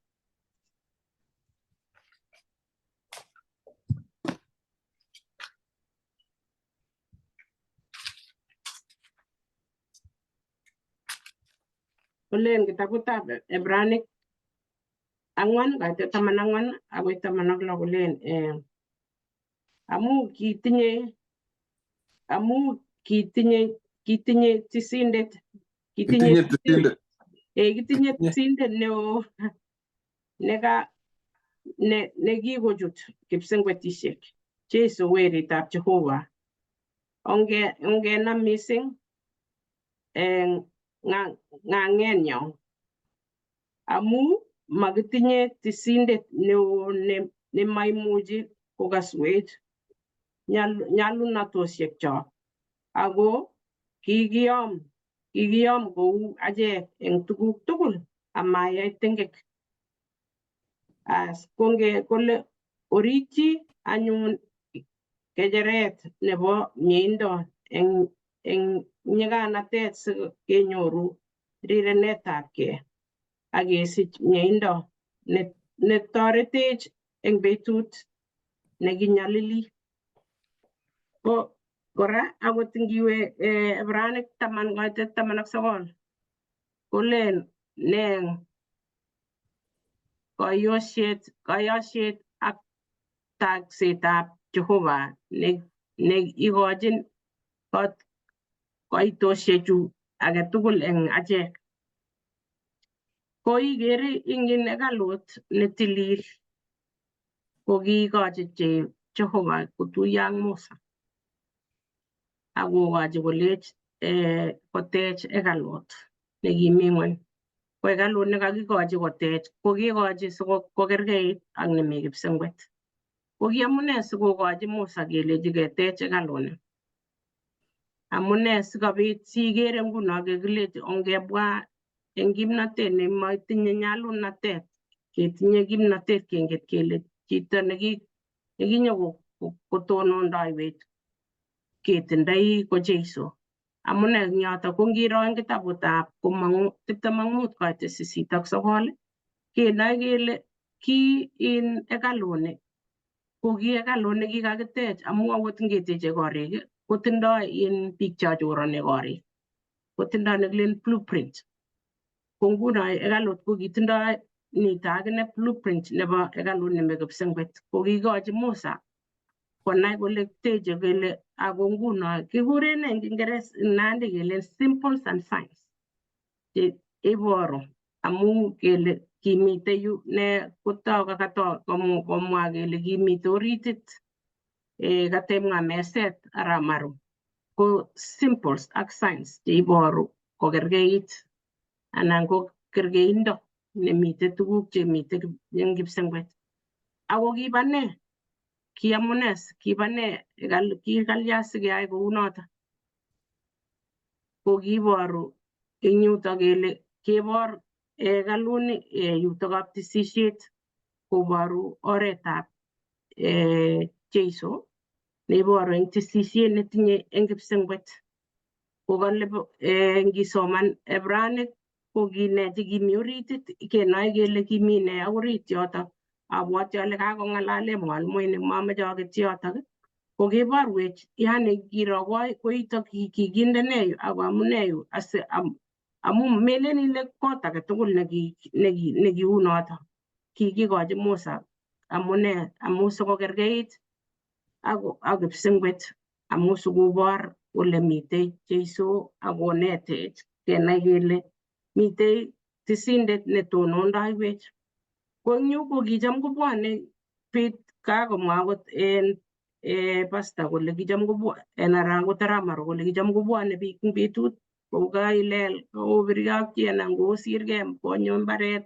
Speaker 2: Kolen kitabutab Ebraic 4 koitet 14 agoi 16 kolen amu kitinye tisindet
Speaker 3: Kitinye tisindet.
Speaker 2: kitinye tisindet neo nekikochut kipsengwetishek Jesu weritab Jehova ongenam mising ng'ang'enyo amu makitinye tisindet neo nemaimuchi kokaswech nyalunatoshek chok ako kikiyom kou achek eng tuguk tugul amayai tengek. Kole orikyi anyun kecheret nebo mieindo eng nyikanatet sikenyoru rirenetabgei akesich mieindo netoretech eng betut nekinyalili. Kora akot ngiwe Ebraic 10 koitet 19 kolen koyoshet ak taksetab Jehova ne ikochin koitoshechu age tugul eng achek. Koikere ing hekalut netilil kokiikochi Jehova kotuiyo ak Musa akokochi kolech kotech hekalut nekimi ng'ony. Ko hekalut nekakikochi kotech kokikochi sikokerkeit ak nemi kipsengwet. Ko ki amune sikokochi Musa kelechi ketech hekaluni? Amune sikobit sikere nguno kekilechi ongebwa eng kimnatet nemaitinye nyalulnatet ketinye kimnatet kenget kele chito nekinyokotonondaiwech ketindoi ko Jeiso. Amune eng yoto ko ngiro eng kitabutab Komong'u 25 koitet 8 ak 9 kenoe kele ki in hekaluni ko ki hekalut nekikakitech amu akot ngeteche korik kotindoi biik cho chorani korik kotindoi nekilen blueprint. Ko nguno hekalut ko kitindoi nito akine blueprint nebo hekalut nemi kipsengwet ko kikochi Musa konai kole teche kele ako nguno kikure eng Kingeresa Nandi kele symbols and signs che iboru amu kele kimite yu ne kotok komwa kele kimite oritit katemwa meset arap Maru ko symbols ak signs cheiboru kokerkeit anan ko kerkeindo nemite tuguk chemite eng kipsengwet. Ako kiba ne? Ki amune kikalya sikeyai kounoto? Ko kiboru eng yuto kele kebor hekaluni yutok tisisiet koboru oretab Jeiso neiboru eng tisisiet netinye eng kipsengwet. Ko kale ngisoman Ebraic ko kineti kimi oritit kenoe kele kimi ne orit yoto. Abwoti ale kakong'alale mwalimuinik mameche aketyi yotok ko keborwech yani kiro koitok kikinde ne yu ako amune yu amu melen ile kot age tugul nekiu noto kikikochi Musa amune amu sikokerkeit ak kipsengwet amu sikobor ole mitei Jeiso akonetech kenai kele mitei tisindet netonondoiwech. Ko eng yu ko kicham kobwane biik kakomwa akot pastor kole kicham kobwane akot arap Maru kole kicham kobwane biik eng betut kou kailel kobirgei ak chi anan kosirgei konyo mbaret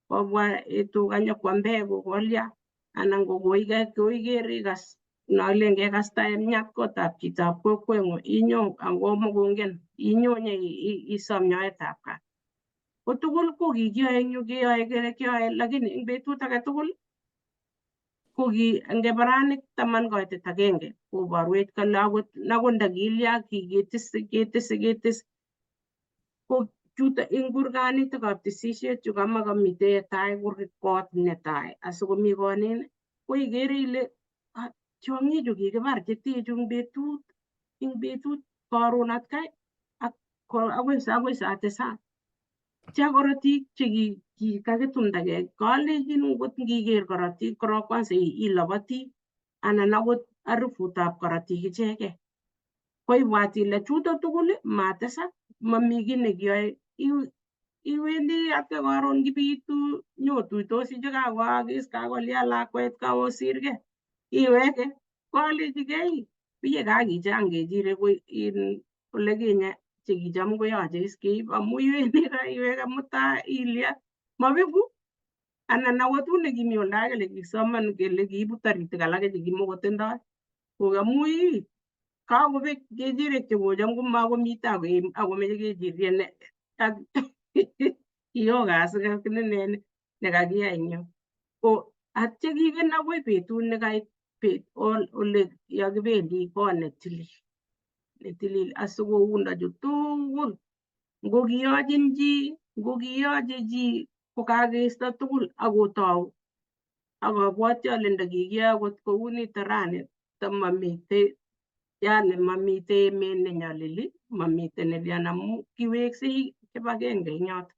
Speaker 2: kobwa tuga nyokwam beek kokolya anan ko koiker ikas nalen kekasta emiat kotab chitab kokweng'ung inyo ako mokongen inyonye isom nyoetab kat. Ko tugul ko kikiyoe eng yu keyoe lakini eng betut age tugul ko ki eng Ebraic 10 koitet 1 koborwech kole akot ndakilya ketese ko chuto ing kurganitab tisisiet chu kamakamite tai kurgat kot netai asikomi konin ko igere ile tiong'ichu kikibar chetechu ing betut karon atkai ak agoi satesat tia korotik chekikakitumdagei kalechin ngot ngiker korotik korok kwanza iloboti anan akot harufutab korotik ichegei koibwat ile chuto tugul matesak mami kiy nekiyoe iwendi atkai karon kibitu nyotuitosi chekakoagis kakolya lakwet kakosirgei iwege kalechigei biye kakichang kechirek olekinye chekicham koyoche iskeib amu iwendi kaa iwege mutai ilya mabeku anan akot uu nekimi oldake kele kisoman kele kiibu taritik alake chekimokotindoi amu kakobek kechirek chekocham komakomite akomeche kechiriet kiyoo kasi nekakiyai eng yo ko atya kiken akoi betut nekait ole yokibendi kot netilil asikoundo chu tugul ngokiyochin chi ngokiyoche chi kokakeisto tugul akotou akabwoti ale ndakikiyoe akot kounito rani tamamite yani mamite emet nenyolili mamite nelyan amu kiweksei kibagenge eng yoto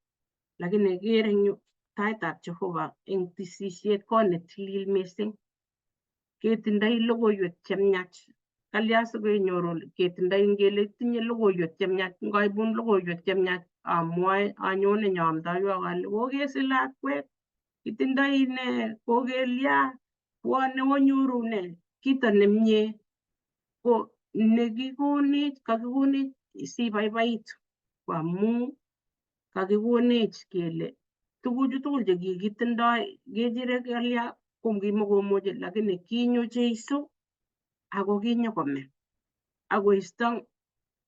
Speaker 2: lakini ikere eng yu taitab Jehovah eng tisisiet kot netilil mising ketindoi logoiwek chemiach kalya sikenyoru ketindoi ngele itinye logoiwek chemiach ngaibun logoiwek chemiach amwae anyone nyoamdaiwok ale kokesich lakwet itindoi ne kokelya bwone onyoru ne kito nemie ko kakikonech sibaibaitu amu kakikonech kele tuguchu tugul chekikitindoi kechirek kalya ko kimukomuchi lakini kinyo Jeiso ako kinyokome akoisto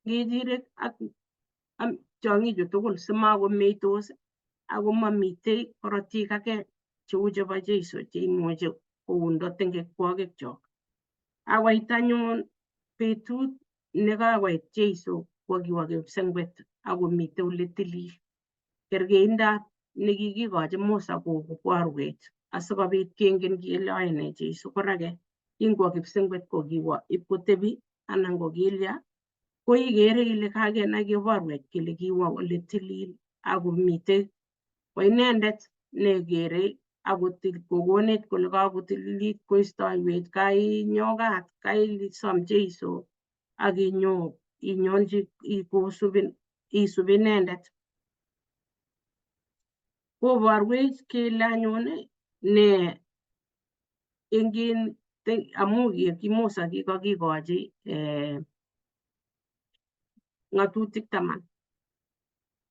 Speaker 2: kechirek ak tiong'ichu tugul simakomeitos ako mamite korotik age cheu chebo Jeiso cheimuche koundo tengekwokikchok akoit anyun betut nekakoit Jeiso kokiwo kipsengwet akomite ole tilil kerkeindab nekikikochi Musa koborwech asikobit kengen kele oei ne Jeiso korake kingwo kipsengwet kokiwo ipkotebi anan kokilya ko ikere ile kakenai kiborwech kele kiwo ole tilil akomite ko inendet nekere kokonech kole kakotililit koistoiwech kainyokat kaisom Jeiso akinyonji isup inendet koborwech kele anyun ne amu Musa kikakikochi ng'atutik 10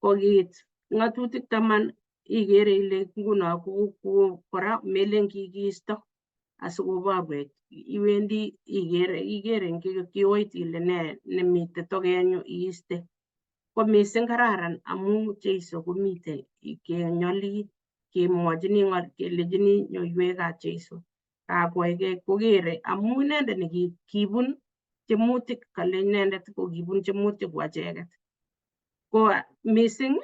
Speaker 2: kokiit ng'atutik 10 ikere ile nguno kora melen kikiisto asikoborwech iwendi ikere eng kioit ile ne nemite tokenyu iiste ko mising kararan amu Jeiso komite kenyoli kemwochini kelechini nyoiwekab Jeiso kakoekei kokere amu inendet nekibun tiemutik kale inendet kokibun tiemutik kwacheket ko mising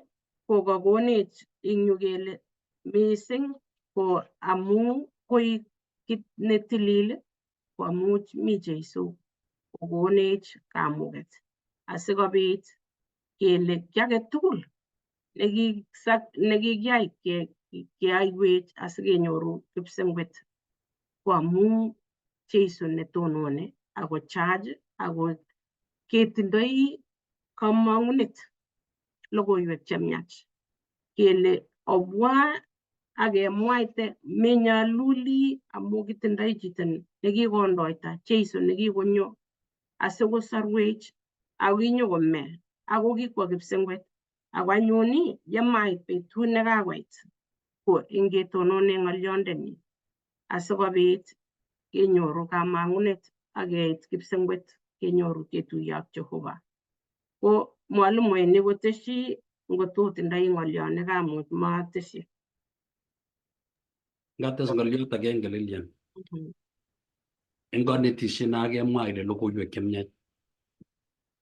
Speaker 2: ko kakonech eng yu kele mising ko amu koik kit netilil ko amu mi Jeiso kokonech kamuket asikobit kele kiy age tugul nekikiyai keyoiwech asikenyoru kipsengwet ko amu Jeiso netonone akochach ako ketindoi kamang'unet logoiwek chemiach kele obwa akemwaite menyaluli amu kitindoi chito nekikondoita Jeiso nekikonyo asikosorwech akokinyokome ako kikwo kipsengwet ako anyun yemait betut nekakoit ko ingetonone ng'olyondeni asikobit kenyoru kamang'unet akeit kipsengwet kenyoru ketuiyo ak Jehovah ko mwalimuinik koteshi ngotot indoi ng'olyot nekamuch mateshi.
Speaker 1: Ngates ng'olyot agenge Lilian. Eng konetisiet nakemwa ile logoiwek chemiach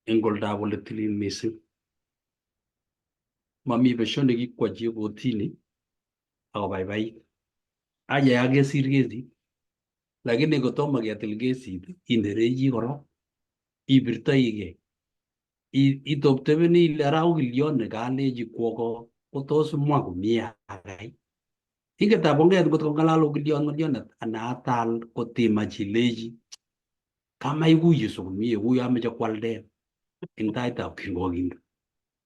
Speaker 1: eng oldab ole tilil mising mami besho nekikwachi kotini akobaibait aya kesir kesit lakini kotomo ketil kesit inderechi korok ibirtoigei itoptebeni ile ara okiliot nekalechi kwo kotos mwa komie akai inget abonget ngot kongalal okiliot ngoliot ana atal kotimach ilechi kamaikuye komie kuyo ameche kwalde eng taitab kirwokindet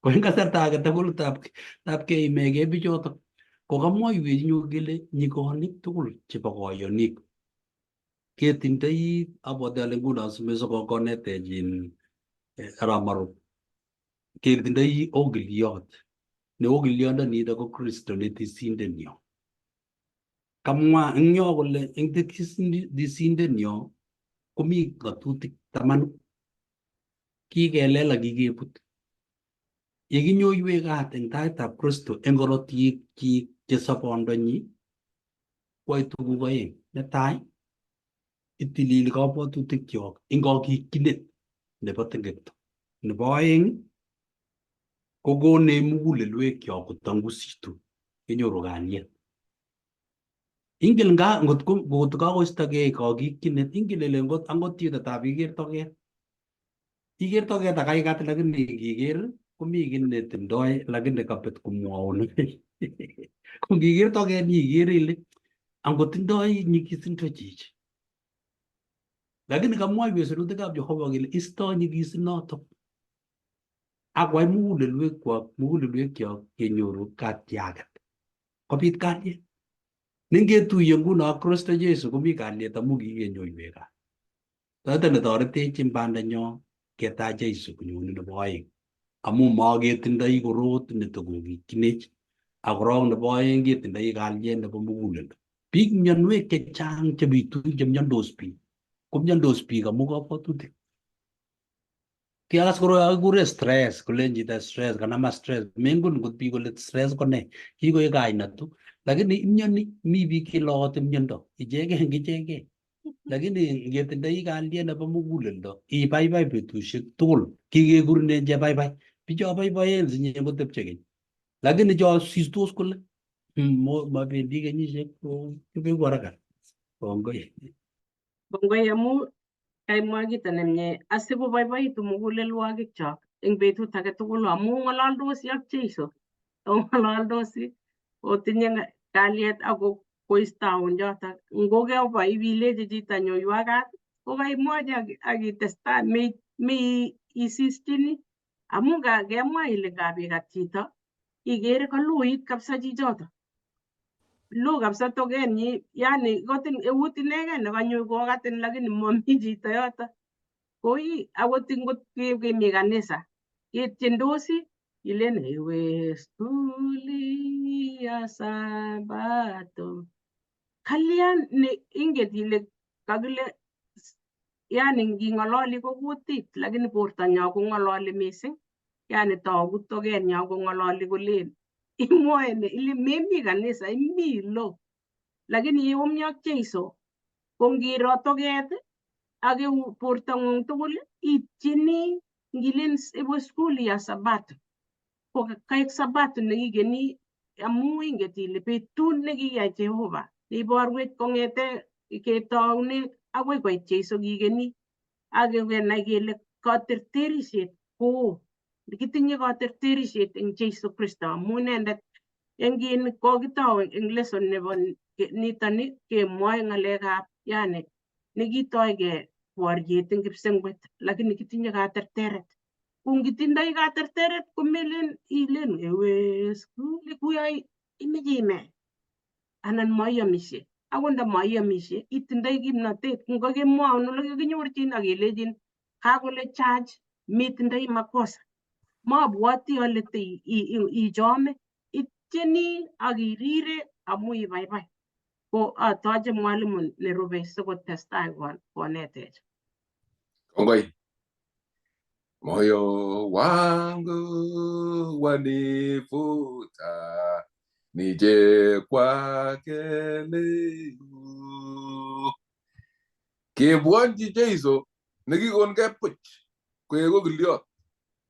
Speaker 1: ko eng kasarta age tugul tab keimegei bichotok ko kamwoiwech nyu kele nyikonik tugul chebo koyonik ketindoi abwati ale nguno simeso konetech Ramaru ketindoi okiliot ne okiliondonito ko Kristo ne tisindenyo kamwa eng yo kole eng tisindenyo komi ng'atutik 10 kikelel ak kikebut yekinyoiwech kat eng taitab Kristo eng korotikyik che sobondonyi koyoe tuguk oeng netai itilili kabwatutikyok eng kakikyinet nebo tengekto nebo oeng kokonech mugulelwekyok kotangusitun kenyoru kalyet ingen ngot kakoistogei kakikyinet ingen ile angot chitotab iker toget akaikat lakini ngiker komi kiy netindoi lakini kabet komwaun ko ngiker toget ikere ile angotindoi nyigisindo chichi lakini kamwoiwech sirutikab Jehova kele istoi nyigisinotok akwai mugulelwekyok kenyoru katyaget kobit kalyet nengetuiye nguno ak Kristo Jesu komi kalyet amu kikenyoiwech kat noto netoretech eng bandanyo ketach Jesu konyone nebo oeng amu maketindoi korot netokokikchinech ak korok nebo oeng ketindoi kalyet nebo muguleldo biik mionwek chechang chebitu chemiondos biik komiondos biik amu kabwatutik kiakas koroi akikure stress kolen chito stress kanama stress mengen ngot biik kole stress ko ne kikoek kainatu lakini imyoni mi biik chelooti myondo ichegei eng ichegei lakini ngetindoi kalyet nebo muguleldo ibaibai betusiek tugul kikekurenen chebaibai bicho boiboen sinye kotepche keny lakini cho sistos kole mabendi kenyisiek kobeku haraka kongoi
Speaker 2: amu kaimwa kito nemie asikoboiboitu mugulelwogikyok eng betut age tugul amu ng'ololdosi ak Jeiso ng'ololdosi otinye kalyet ako koistoun chotok ngokebwa ibilechi chito nyoiwa kat ko kaimwochi akitestai mi isischini amu kemwa ile kabikat chito ikere kaluit kabisa chichotok lu kabisa togenyi yani kotin eut inegei nekanyo kokatin lakini mami chito yoto koi akot ngot kemi kanisa ketyendosi ilen ewe skuli ya sabato kalyan ne inget ile kakile yani nging'ololi ko kutit lakini bortonyo kong'ololi mising yani togu togenyo kong'ololi kolen imwoe ile memi kanisa imi lo lakini iumi ak Jeiso ko ngiro toget ak bortong'ung tugul ityini ngilen iwe skuli ya sabato ko kaek sabato nekikeni amu inget ile betut nekiyai Jehova neiborwech kong'ete ketoune akoi koit Jeiso kikeni ak kenai kele katerterisiet ko kitinye katerterisiet eng Jeiso Kristo amu inendet eng kokitou eng lesson nebo nitoni kemwoe ng'alekab yani nekitoige boriet eng kipsengwet lakini kitinye katerteret ko ngitindoi katerteret komelen ilen ewe skuli kuyo imeche ime anan maiyomisie akot nda maiyomisie itindoi kimnotet ngokemwoun ole kakinyorchin akelechin kakole church mitindoi makosa mabwoti ale ichome ityeni akirire amu ibaibai ko atoche mwalimu nerube sikotestai konetech.
Speaker 3: Kongoi. Moyo wangu wanivuta nije kwake leo. Kebwanchi Jeiso nekikonkei puch koek okiliot,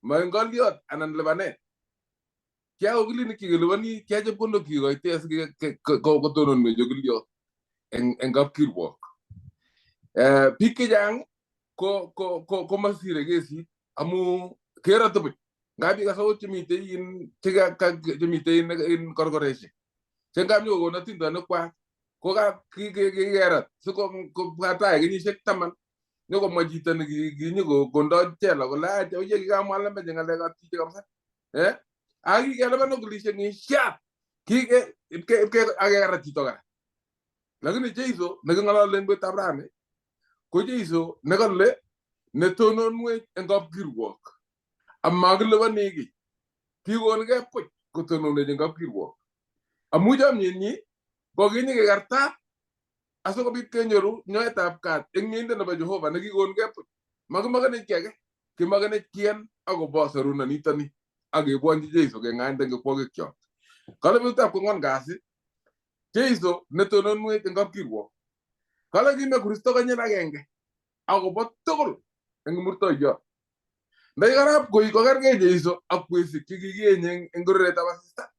Speaker 3: ma ngoliot anan lipanet. kia ogili ki gelwani kia je kondo ki goite as ko tonon me jogilio en kapkirwok pike jang ko masire gesi amu kera to ngabi ka sawo chimite in tiga ka chimite in korgoreshe cengam yo na tinda no kwa ko ga ki gera so ko pata gi ni sek taman no ko majita ni gi ni go gondo chela ko la o ye ga mala me ngale ga ti ga sa agi ga la no glishe ni sha ki ke agera ti to ga lakini jeizo ne ngala len be tabrane ko jeizo ne galle ne tonon we engop girwok amma gele wanigi ki won ga puc ko tonon ne engop girwok amu jam ni ko gini ga garta aso ko bit kenyoru nyoy tap kat enginde na ba Jehova ne gi won ga puc maga ne kege ki maga ne kien ago bosaru na nitani age bonji jeizo ge ngande ge ko ge kyo kala bi tap ko ngon gasi jeizo ne tonon we engop girwok kala gi me kristo ga nyina genge ago botogol eng murto yo ndai garap ko garge jeiso akwesi kigi nyeng engore tabasista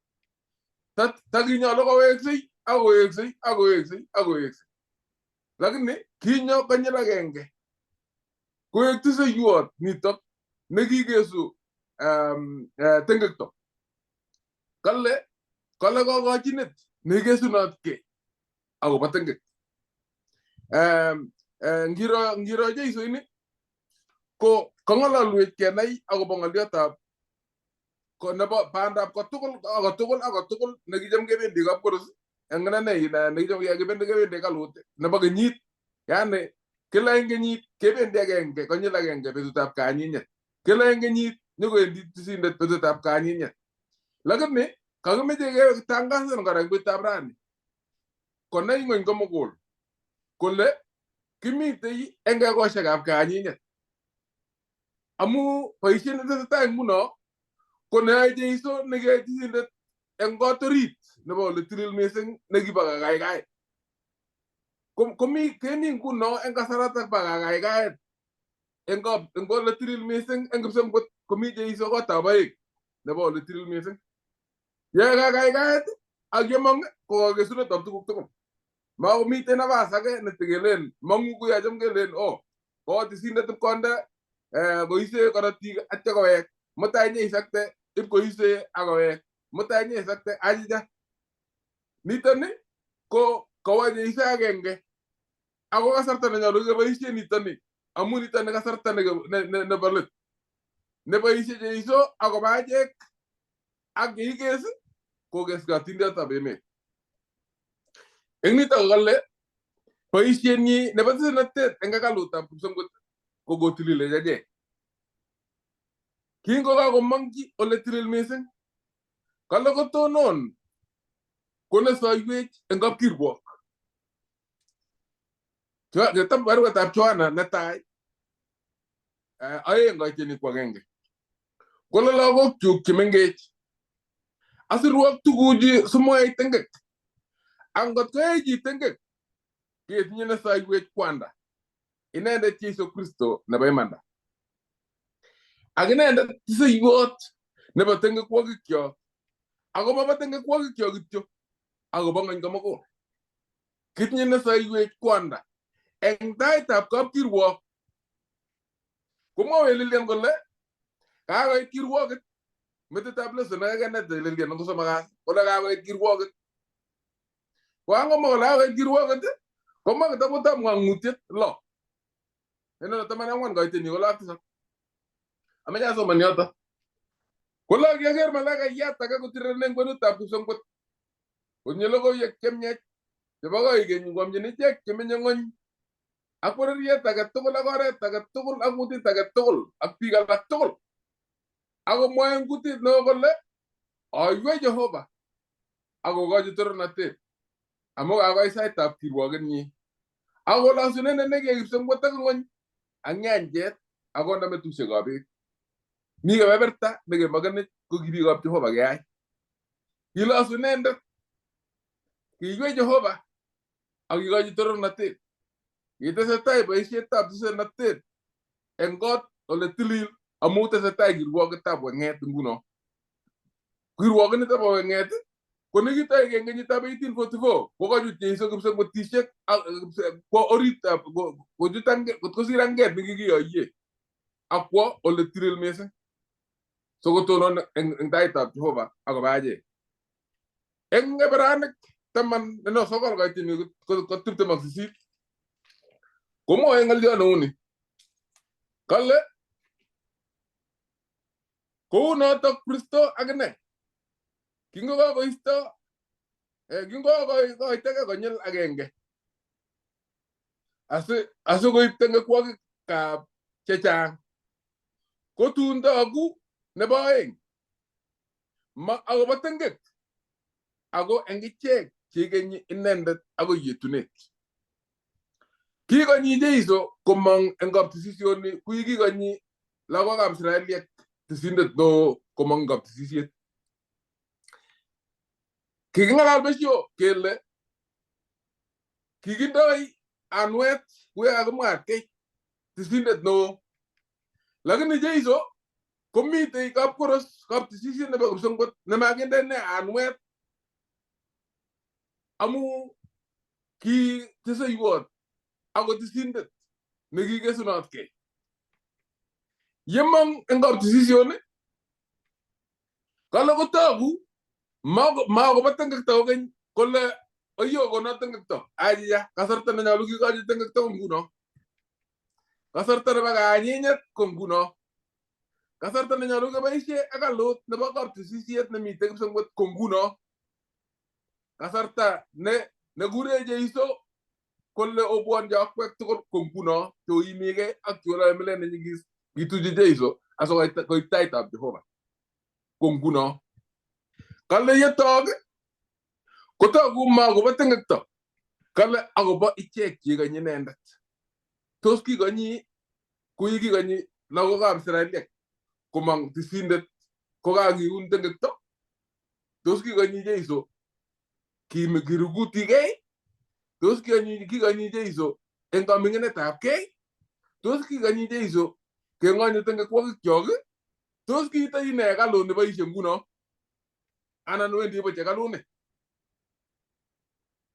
Speaker 3: tagi nyalo ko weksi ago weksi lakini kinyo kanyira genge ko ekti se yuot nitok negigesu tengekto kale ko gochinet negesu notke ago batengek ngiro jeiso ini ko ngalaluet kenai agobo ngoliotab ko nebo bandab ko tugul negijam gebendi kapkoros engna ne negijam gebendi kalute nebo kenyit yani kila kenyit kebendi agenge konyil agenge betutab kanyinyet kila kenyit nyokoendi tisindet betutab kanyinyet lakini kakimeche ketangasan kora betutab rani konai ngony komugul kole kimitei eng kekoshekab kanyinyet amu boisiet netesetai nguno ko neyoe jeiso neketisindet eng kot orit nebo ole tilil mising nekibo kakaikaet kemi nguno eng kasaratak bo kakaikaet eng ole tilil mising eng kipsengwet komi jeiso kotab oeng nebo ole tilil mising yoe kakaikaet ak yemong ko kakesunetab tuguk tugul makomiten nafas age netegelen mongu kuyacham kelen ko tisindet konde koise korotik atya kowek mutai nyeisakte ip koise akowek mutai nyeisakte ajija nitoni ko kawa jeise agenge ako kasarta nenyolu keboisie nitoni amu nitoni kasarta nebo let neboisie jeiso akoba achek ak yeikes kokes katindetab emet eng nitok kole boisienyi nebo tisenetet eng kakalutab kipsengwet ko kotilile jajek kingo kakomongchi ole tilil mising kale kotonon konesoiwech eng kapkirwok ketab baruetab Johana netai aeng koiteni ko agenge kole lagokchuk chemengech asirwok tuguchi simoyai tengek angot koyai chi tengek ketinye nesoiwech kwanda inendet Jeiso Kristo nebo imanda ak inendet tiseiwot nebo tengekwokikyok ako mabo tengekwokikyok kityo akobo ngony komugul kitinye nesoiwech kwanda eng taitab kapkirwok komwoe Lilian kole kakoit kirwokit metitab leso nekakenet Lilian ngosomok kasi kole kakoit kirwokit ko angomwa kole kakoit kirwokit komwa kitabutab ng'ang'utiet lo eno 14 koiteni kole ak tisab ameche asoman yoto kole kiaker malaikayat age kotirenen kwenutab kipsengwet konye logoiwek chemyach chebo koikeny kwomchin ichek chemenye ng'ony ak bororiet age tugul ak oret age tugul ak kutit age tugul ak biik alak tugul akomwoe eng kutit neo kole oiwei Jehova akokochi torornatet amu kakoit saitab kirwokenyi akolosun inendet kipsengwet ak ng'ony ak nyanjet akonda metusiekab beek mi kebeberta nekemokenech ko ki biikab Jehova keyai kilosu inendet kiiywei Jehova ak kikochi torornatet kitesetai boisietab tisernatet eng kot ole tilil amu tesetai kirwoketab weng'et nguno kirwokindet bo weng'et ko nekitoi eng kenyitab 1844 kokachut Jeiso kipsengwetishek kwo oritab kosir anget nekikiyoiye akwo ole tiril mising so kotonon eng taitab Jehova akoba achek eng Ebranik 19 kaitini ko 28 komwoe ng'olyo neuni kale kou notok Kristo akine kingokoisto kingokoitege konyil agenge asikoib tengekwokikab chechang kotun togu nebo oeng akobo tengek ako eng ichek chekenyi inendet akoi yetunet kikonyi Jeiso komong eng kabtisisioni kui kikonyi lagokab Israeliek tisindet neo komong eng kabtisisiet kiking'alal besho kele kikindoi anwet kuye kakimwatkei tisindet neo lakini Jeiso komitei kapkoros kabtisisiet nebo kipsengwet nemakinde ne anwet amu ki teseiwot ako tisindet nekikesunotkei yemong eng kabtisisioni kale kotogu makobo tengekto kokeny kole oyo kono tengekto ajiya kasarta nenyolu kikochi tengekto ko nguno kasarta nebo kanyinyet ko nguno kasarta nenyolu keboisie akalut nebo kabtisisiet nemitei kipsengwet ko nguno kasarta nekure Jeiso kole obwonjo akwek tugul ko nguno choimigei ak cholae milet nenyigis kituchi Jeiso asikoit taitab Jehova ko nguno kale yetok kotogu makobo tengekto kale akobo ichek chekonyi inendet tos kikonyi kui kikonyi lagokab Israeliek komong tisindet kokakiun tengekto tos kikonyi Jeiso kirukutigei tos kikonyi Jeiso eng kaming'inetab kei tos kikonyi Jeiso keng'onye tengekwokikchok tos kiitoi ine hekalut neboisie nguno anan wendi boche hekaluni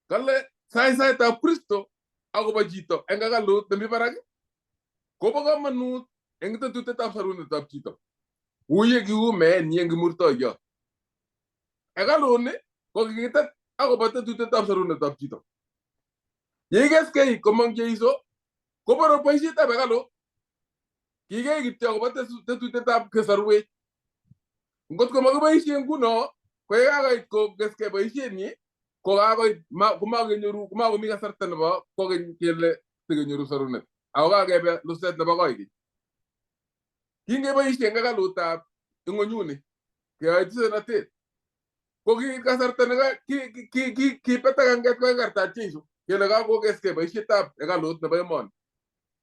Speaker 3: kale saisaitab Kristo akobo chito eng hekalut nemi barak kobo komonut eng tetutietab sorunetab chito uye kiu meenyi eng kimurtoiyot hekaluni ko kikitet akobo tetutietab sorunetab chito yeikeskei komong Jeiso kobore boisietab hekalu kikei kityo akobo tetutietab kesorwek ngot ko makiboisie nguno ko yekakoit kokeskei boisienyi ko kakoit komakomi kasarta nebo kokeny kele tikenyoru sorunet ako kakebe luset nebo koikeny kingeboisie eng hekalutab ing'onyuni keyoe tisonatet ko ki kasarta kipete kanget kokekartat Jeiso kele kakokeskei boisietab hekalut nebo emoni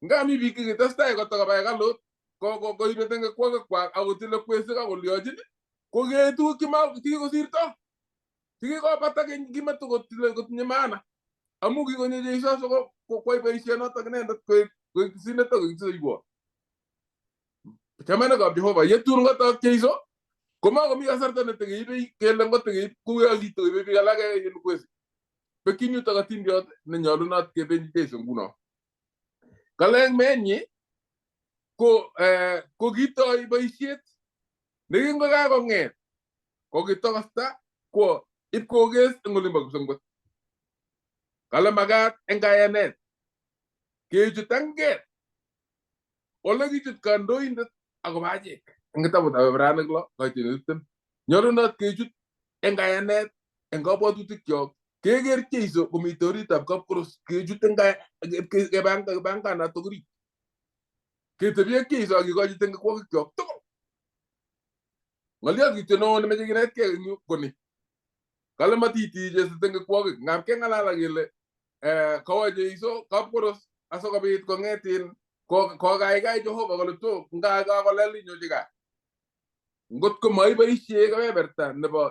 Speaker 3: nga mi biik kitestai kotokoba hekalut koibe tengekwokikwak akotile kwesik akolyochin ko kee tuguk chekikosirto chekikobata keny kimatokotile kotinye maana amu kikonyo Jeiso sikokwai boisionotok inendet koek tisindet akoek tisoiwot chamanikab Jehova yetun kotok Jeiso komakomi kasarta netekeibei kele ngotekeib kouyo kitoibe biik alake eng kwesik bekyin yutok atindiot nenyolunot kebenji Jeiso nguno kale eng meenyi ko kitoi boisiet nekingokakong'et ko kitokosta kwo ipkokes eng olimbo kipsengwet kale makat eng kayanet kechut anget ole kichut kandoindet akobo achek eng kitabutab Ebranik 6:20 nyolunot kechut eng kayanet eng kabwatutikchok keker Jeiso komitei oritab kapkoros kechut eng kebanganat orit ketebi ak Jeiso akikochi tengekwokikchok tugul ng'olyot kityo neo nemeche kinetkei eng yu koni kale matiti Jeiso tengekwokik ngap keng'alal kele kawo Jeiso kapkoros asikobit kong'etin kokaikai Jehova kole to nga kakolel inyochi gaa ngot ko maiboisie kebeberta nebo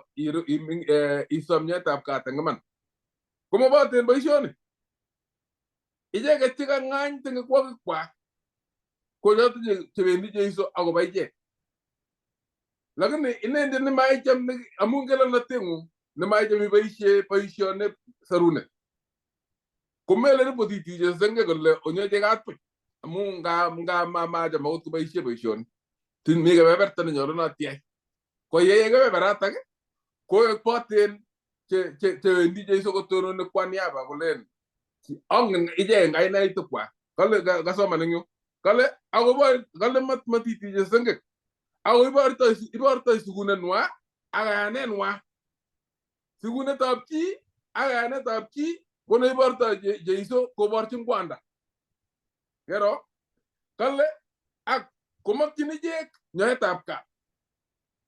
Speaker 3: isomnyetab kat eng iman komoboten boisioni icheket chekang'any tengekwokikwak ko choto chebendi Jeiso akobo ichek lakini inendet nemaicham amun ngelelnotengung nemaicham iboisie boisionet sarunet komele ripotitiche senge kole onyoche katbuch amun nga mamacham akot koboisie boisioni tin mi kebeberta nenyolunot iyai ko yeye kebeberatak ko boten chewendi Jeiso kotononi kwa niaba kolen ongen ichek kainaitikwak kale kasoman eng yu kale kale matitiche sengek ako ibortoi sigunenwa ak kayanenwa sigunetab chi ak kayanetab chi ko neibortoi Jeiso koborchin kwanda kero kale ak komakyin ichek nyoetab kat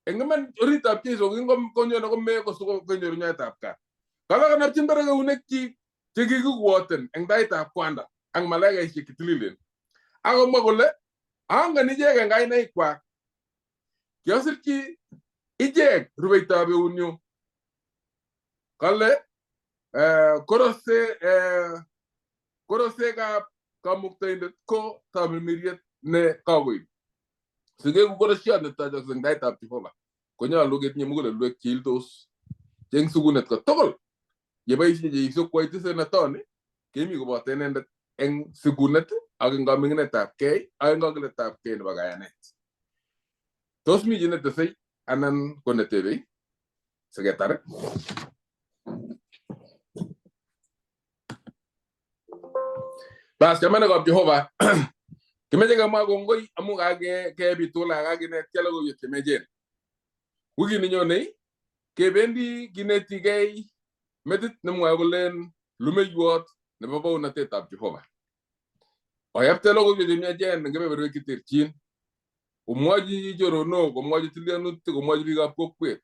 Speaker 3: eng iman oritab Jeiso konyone komee konyoru nyoetab kat kale kanapchin barak eunekchik chekikikwoten eng taitab kwanda ak malaikaisiek chetililen akomwa kole angen ichek eng kainaikwak kiasirchi ichek rubeitab eunyu kale korosekab kamuktaindet ko tamirmiriet ne kakoib sigeku korosiot netachakse eng taitab Jehova konyolu ketinye mugulelwek cheiltos cheng sugunet ko tugul yeboisie Jeiso kwai senatoni kemi koboto inendet eng sigunet ak eng kaminginetab kei ak eng kakiletab kei nebo kayanet. Tos mi chi netesei anan ko netebei siketar? Bas chamanikab Jehova kimeche kemwa kongoi amu kakebit tugul ak kakinetkei logoiwek chemechen. Wikini nyonei kebendi kinetigei metit nemwoe kolen lumeiwot nebo bounatetab Jehova. Oyapte logoiwek chemiachen eng kebeberwek cheterchin komwochi choronok, komwochi tilyanutik, komwochi biikab kokwet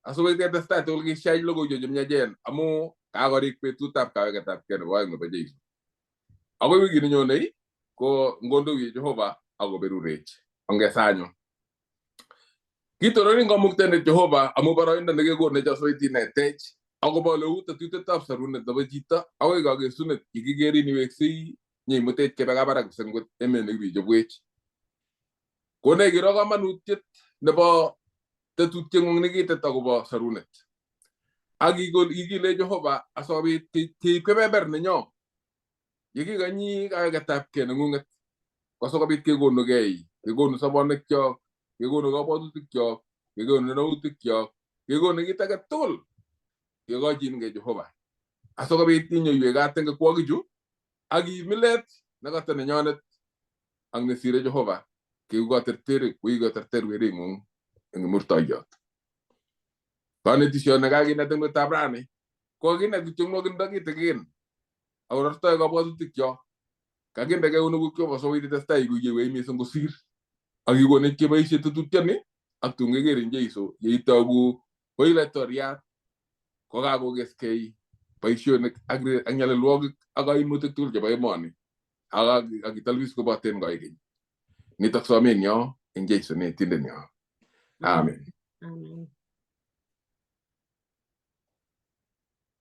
Speaker 3: asikobit ketestai tugul kishach logoiwek chemiachen amu kakorik betutab kaweketab kei nebo aeng nebo Jeiso. Akoi wikini nyonei ko ngondoiwech Jehova akoberurech ongesanyo. Kitorori kamuktaindet Jehova amu boroindo nekekonech asikobit inetech akobo oleu tetutikab sarunet nebo chito akoi kakesunet kikikerin iweksei nyeimutech kebe kabarak sengot emet nekibichobwech. Konech kiro kamanutiet nebo tetutieng'ung nekitet akobo sarunet ak ikile Jehova asikobit keib kebeber nenyo yekikonyi kaweketab kei neng'ung'et asikobit kekonugei, kekonu sobonwekyok, kekonu kabwatutikyok, kekonu nautikkyok, kekonu kit age tugul kekochingei Jehova asikobit inyoiwech kat eng kirwogichu ak iib milet nekata nenyonet ak nesire Jehova keukaterter koikaterter wering'ung eng murtoiyot. Kanetisioni kakinet eng betutab rani kokinet kityo nwokindo kitikin akorortoi kabwatutikyok kakinde keunuguk asikobit itestai ikuiyewech mising kosir ak ikonech keboisie tetutioni ak tun kekerin Jeiso yeitogu ko laitoriat kokakokeskei boisionik ak nyalilwogik ak kaimutik tugul chebo emoni ak italbis koboten koikeny. Nitok somenyo eng Jeiso netindenyo. Amen.
Speaker 2: Amen.